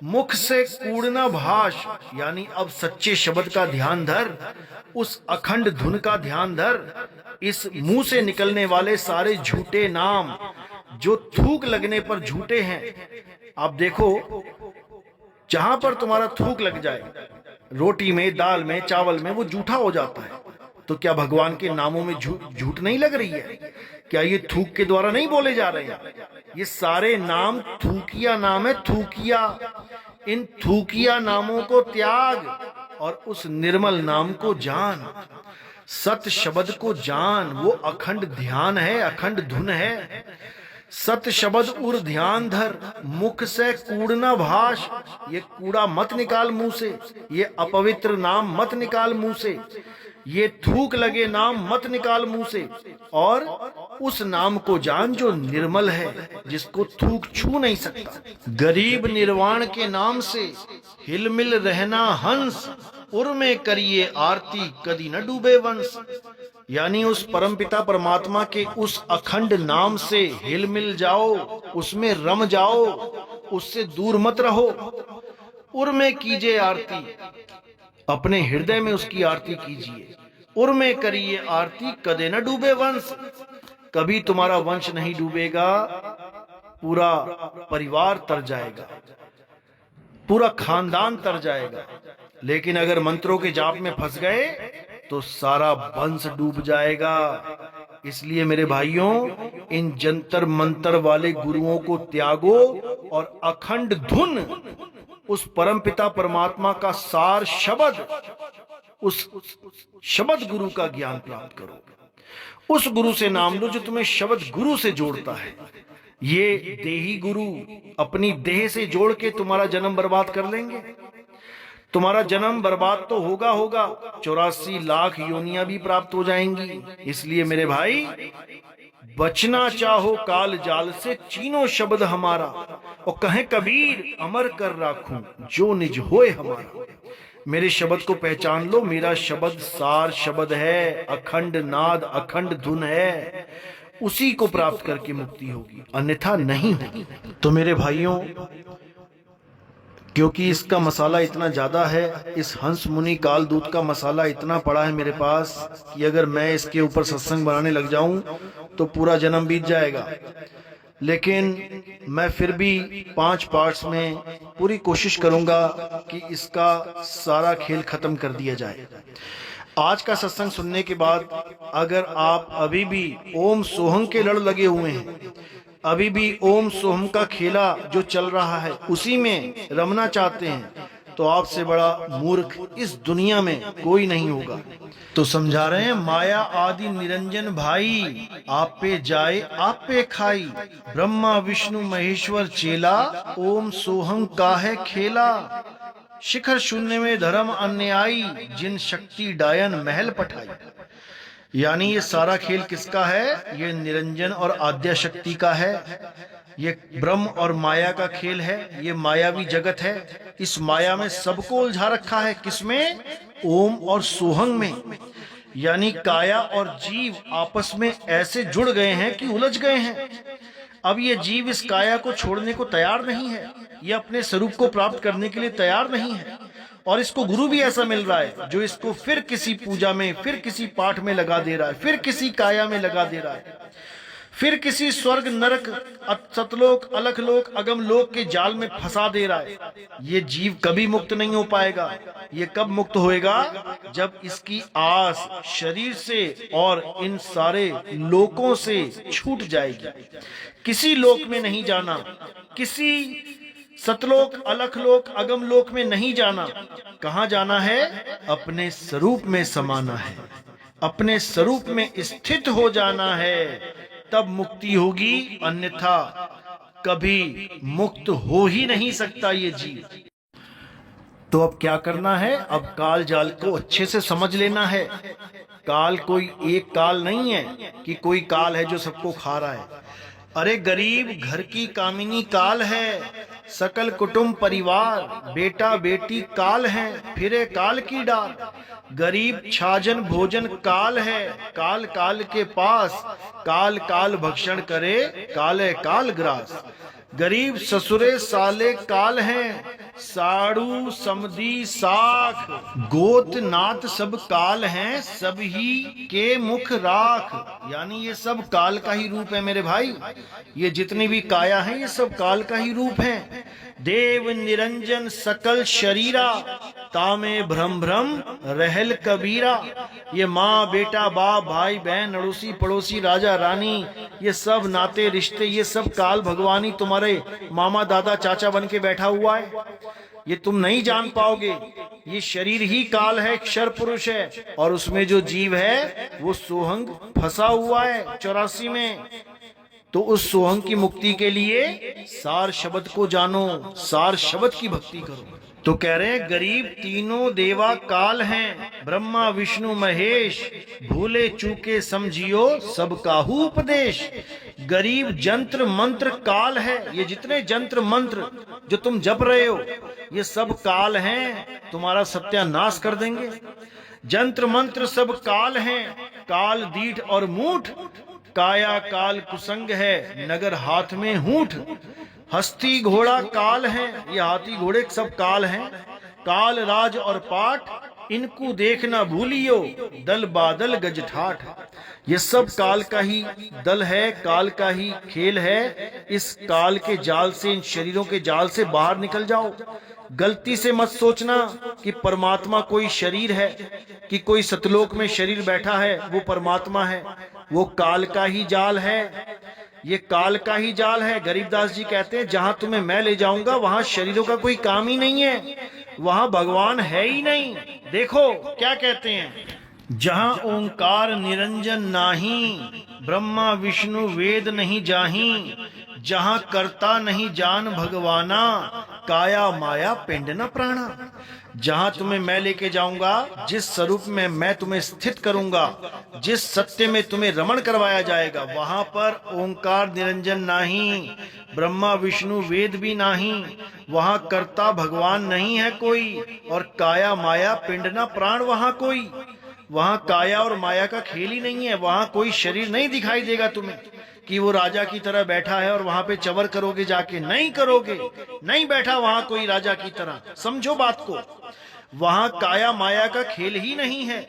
S2: मुख से कूड़ना भाष। यानी अब सच्चे शब्द का ध्यान धर, उस अखंड धुन का ध्यान धर। इस मुंह से निकलने वाले सारे झूठे नाम जो थूक लगने पर झूठे हैं, आप देखो जहां पर तुम्हारा थूक लग जाए, रोटी में, दाल में, चावल में, वो झूठा हो जाता है। तो क्या भगवान के नामों में झूठ नहीं लग रही है? क्या ये थूक के द्वारा नहीं बोले जा रहे हैं? ये सारे नाम थूकिया नाम है, थूकिया। इन थूकिया नामों को त्याग और उस निर्मल नाम को जान, सत शब्द को जान। वो अखंड ध्यान है, अखंड धुन है। सत शब्द उर ध्यान धर, मुख से कूड़ना भाष, ये कूड़ा मत निकाल मुंह से, ये अपवित्र नाम मत निकाल मुंह से, ये थूक लगे नाम मत निकाल मुंह से, और उस नाम को जान जो निर्मल है, जिसको थूक छू नहीं सकता। गरीब निर्वाण के नाम से हिलमिल रहना हंस, उर में करिए आरती कदी न डूबे वंश। यानी उस परमपिता परमात्मा के उस अखंड नाम से हिलमिल जाओ, उसमें रम जाओ, उससे दूर मत रहो। उर में कीजिए आरती, अपने हृदय में उसकी आरती कीजिए। उर में करिए आरती कदे न डूबे वंश, कभी तुम्हारा वंश नहीं डूबेगा, पूरा परिवार तर जाएगा, पूरा खानदान तर जाएगा। लेकिन अगर मंत्रों के जाप में फंस गए तो सारा वंश डूब जाएगा। इसलिए मेरे भाइयों, इन जंतर मंतर वाले गुरुओं को त्यागो और अखंड धुन, उस परमपिता परमात्मा का सार शब्द, उस शब्द गुरु का ज्ञान प्राप्त करो। उस गुरु से नाम लो जो तुम्हें शब्द गुरु से जोड़ता है। ये देही गुरु अपनी देह से जोड़ के तुम्हारा जन्म बर्बाद कर लेंगे। तुम्हारा जन्म बर्बाद तो होगा, 84 लाख योनियां भी प्राप्त हो जाएंगी। इसलिए मेरे भाई, बचना चाहो काल जाल से, चीनो शब्द हमारा, और कहें कबीर अमर कर राखूं जो निज होए हमारा। मेरे शब्द को पहचान लो, मेरा शब्द सार शब्द है, अखंड नाद अखंड धुन है, उसी को प्राप्त करके मुक्ति होगी, अन्यथा नहीं होगी। तो मेरे भाइयों, क्योंकि इसका मसाला इतना ज्यादा है, इस हंस मुनि काल दूत का मसाला इतना पड़ा है मेरे पास कि अगर मैं इसके ऊपर सत्संग बनाने लग जाऊं तो पूरा जन्म बीत जाएगा। लेकिन मैं फिर भी 5 पार्ट्स में पूरी कोशिश करूंगा कि इसका सारा खेल खत्म कर दिया जाए। आज का सत्संग सुनने के बाद अगर आप अभी भी ओम सोहम के लड़ लगे हुए हैं, अभी भी ओम सोहम का खेला जो चल रहा है उसी में रमना चाहते हैं, तो आपसे बड़ा मूर्ख इस दुनिया में कोई नहीं होगा। तो समझा रहे हैं, माया आदि निरंजन भाई, आप पे जाए आप पे खाई, ब्रह्मा विष्णु महेश्वर चेला, ओम सोहम का है खेला। शिखर शून्य में धर्म अन्यायी, जिन शक्ति डायन महल पठाई। यानी ये सारा खेल किसका है? ये निरंजन और आद्या शक्ति का है। ये ब्रह्म और माया का खेल है, ये मायावी जगत है। इस माया में सबको उलझा रखा है, किसमें? ओम और सोहंग में। यानी काया और जीव आपस में ऐसे जुड़ गए हैं कि उलझ गए हैं। अब ये जीव इस काया को छोड़ने को तैयार नहीं है, ये अपने स्वरूप को प्राप्त करने के लिए तैयार नहीं है। और इसको गुरु भी ऐसा मिल रहा है जो इसको फिर किसी पूजा में, फिर किसी पाठ में लगा दे रहा है, फिर किसी काया में लगा दे रहा है, फिर किसी स्वर्ग नरक सतलोक अलखलोक अगम लोक के जाल में फंसा दे रहा है। ये जीव कभी मुक्त नहीं हो पाएगा। ये कब मुक्त होएगा? जब इसकी आस शरीर से और इन सारे लोकों से छूट जाएगी। किसी लोक में नहीं जाना, किसी सतलोक अलखलोक अगम लोक में नहीं जाना। कहां जाना है? अपने स्वरूप में समाना है, अपने स्वरूप में स्थित हो जाना है, तब मुक्ति होगी। अन्यथा कभी मुक्त हो ही नहीं सकता ये जीव। तो अब क्या करना है? अब काल जाल को अच्छे से समझ लेना है। काल कोई एक काल नहीं है कि कोई काल है जो सबको खा रहा है। अरे गरीब घर की कामिनी काल है, सकल कुटुंब परिवार बेटा बेटी काल है, फिरे काल की डाल। गरीब छाजन भोजन काल है, काल काल के पास, काल काल भक्षण करे, काले काल ग्रास। गरीब ससुरे साले काल हैं, साड़ू समधी साख, गोत नात सब काल हैं, सब ही के मुख राख। यानी ये सब काल का ही रूप है मेरे भाई। ये जितनी भी काया है ये सब काल का ही रूप है। देव निरंजन सकल शरीरा, तामे भ्रम भ्रम रहल कबीरा। ये माँ बेटा बाप भाई बहन अड़ोसी पड़ोसी राजा रानी, ये सब नाते रिश्ते, ये सब काल भगवानी तुम्हारे मामा दादा चाचा बन के बैठा हुआ है। ये तुम नहीं जान पाओगे। ये शरीर ही काल है, क्षर पुरुष है, और उसमें जो जीव है वो सोहंग फंसा हुआ है 84 में। तो उस सोहंग की मुक्ति के लिए सार शब्द को जानो, सार शब्द की भक्ति करो। तो कह रहे हैं गरीब तीनों देवा काल हैं, ब्रह्मा विष्णु महेश, भूले चूके समझियो सब काहू उपदेश। गरीब जंत्र मंत्र काल है, ये जितने जंत्र मंत्र जो तुम जप रहे हो ये सब काल हैं, तुम्हारा सत्यानाश कर देंगे। जंत्र मंत्र सब काल हैं, काल दीठ और मूठ, काया काल कुसंग है, नगर हाथ में हूठ। हस्ती घोड़ा काल है, ये हाथी घोड़े सब काल हैं। काल राज और पाठ इनको देखना भूलियो, दल बादल गज ठाठ। ये सब काल का ही दल है, काल का ही खेल है। इस काल के जाल से, इन शरीरों के जाल से बाहर निकल जाओ। गलती से मत सोचना कि परमात्मा कोई शरीर है, कि कोई सतलोक में शरीर बैठा है वो परमात्मा है। वो काल का ही जाल है, ये काल का ही जाल है। गरीबदास जी कहते हैं जहां तुम्हें मैं ले जाऊंगा वहां शरीरों का कोई काम ही नहीं है, वहां भगवान है ही नहीं। देखो क्या कहते हैं, जहां ओंकार निरंजन नाही, ब्रह्मा विष्णु वेद नहीं जाही। जहां करता नहीं जान भगवाना, काया माया पिंड न प्राणा। जहां तुम्हें मैं लेके जाऊंगा, जिस स्वरूप में मैं तुम्हें स्थित करूंगा, जिस सत्य में तुम्हें रमण करवाया जाएगा, वहां पर ओंकार निरंजन नाही, ब्रह्मा विष्णु वेद भी नहीं, वहां कर्ता भगवान नहीं है कोई, और काया माया पिंड न प्राण वहां कोई। वहां काया और माया का खेल ही नहीं है, वहां कोई शरीर नहीं दिखाई देगा तुम्हें कि वो राजा की तरह बैठा है और वहां पे चवर करोगे जाके, नहीं करोगे, नहीं बैठा वहां कोई राजा की तरह। समझो बात को, वहां काया माया का खेल ही नहीं है।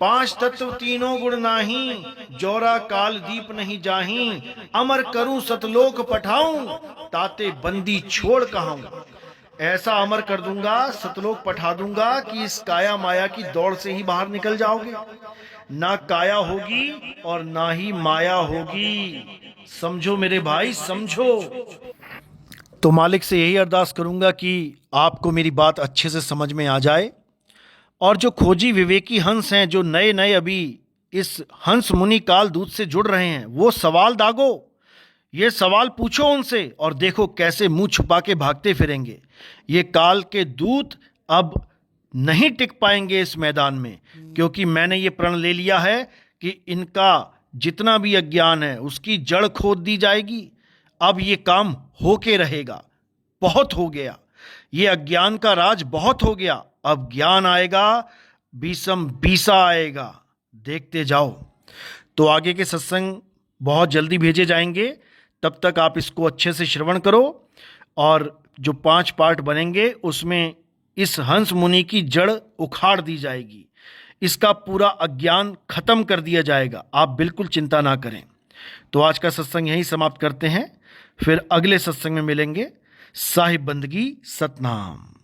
S2: पांच तत्व तीनों गुण नाही, जोरा काल दीप नहीं जाही। अमर करूं सतलोक पठाऊं, ताते बंदी छोड़ कहाऊं। ऐसा अमर कर दूंगा, सतलोक पठा दूंगा कि इस काया माया की दौड़ से ही बाहर निकल जाओगे। ना काया होगी और ना ही माया होगी। समझो मेरे भाई, समझो। तो मालिक से यही अरदास करूंगा कि आपको मेरी बात अच्छे से समझ में आ जाए, और जो खोजी विवेकी हंस हैं, जो नए नए अभी इस हंस मुनि काल दूत से जुड़ रहे हैं, वो सवाल दागो, ये सवाल पूछो उनसे, और देखो कैसे मुंह छुपा के भागते फिरेंगे। ये काल के दूत अब नहीं टिक पाएंगे इस मैदान में, क्योंकि मैंने ये प्रण ले लिया है कि इनका जितना भी अज्ञान है उसकी जड़ खोद दी जाएगी। अब ये काम होके रहेगा, बहुत हो गया, ये अज्ञान का राज बहुत हो गया। अब ज्ञान आएगा, बीसम बीसा आएगा, देखते जाओ। तो आगे के सत्संग बहुत जल्दी भेजे जाएंगे, तब तक आप इसको अच्छे से श्रवण करो, और जो 5 पार्ट बनेंगे उसमें इस हंस मुनि की जड़ उखाड़ दी जाएगी, इसका पूरा अज्ञान खत्म कर दिया जाएगा। आप बिल्कुल चिंता ना करें। तो आज का सत्संग यहीं समाप्त करते हैं, फिर अगले सत्संग में मिलेंगे। साहिब बंदगी सतनाम।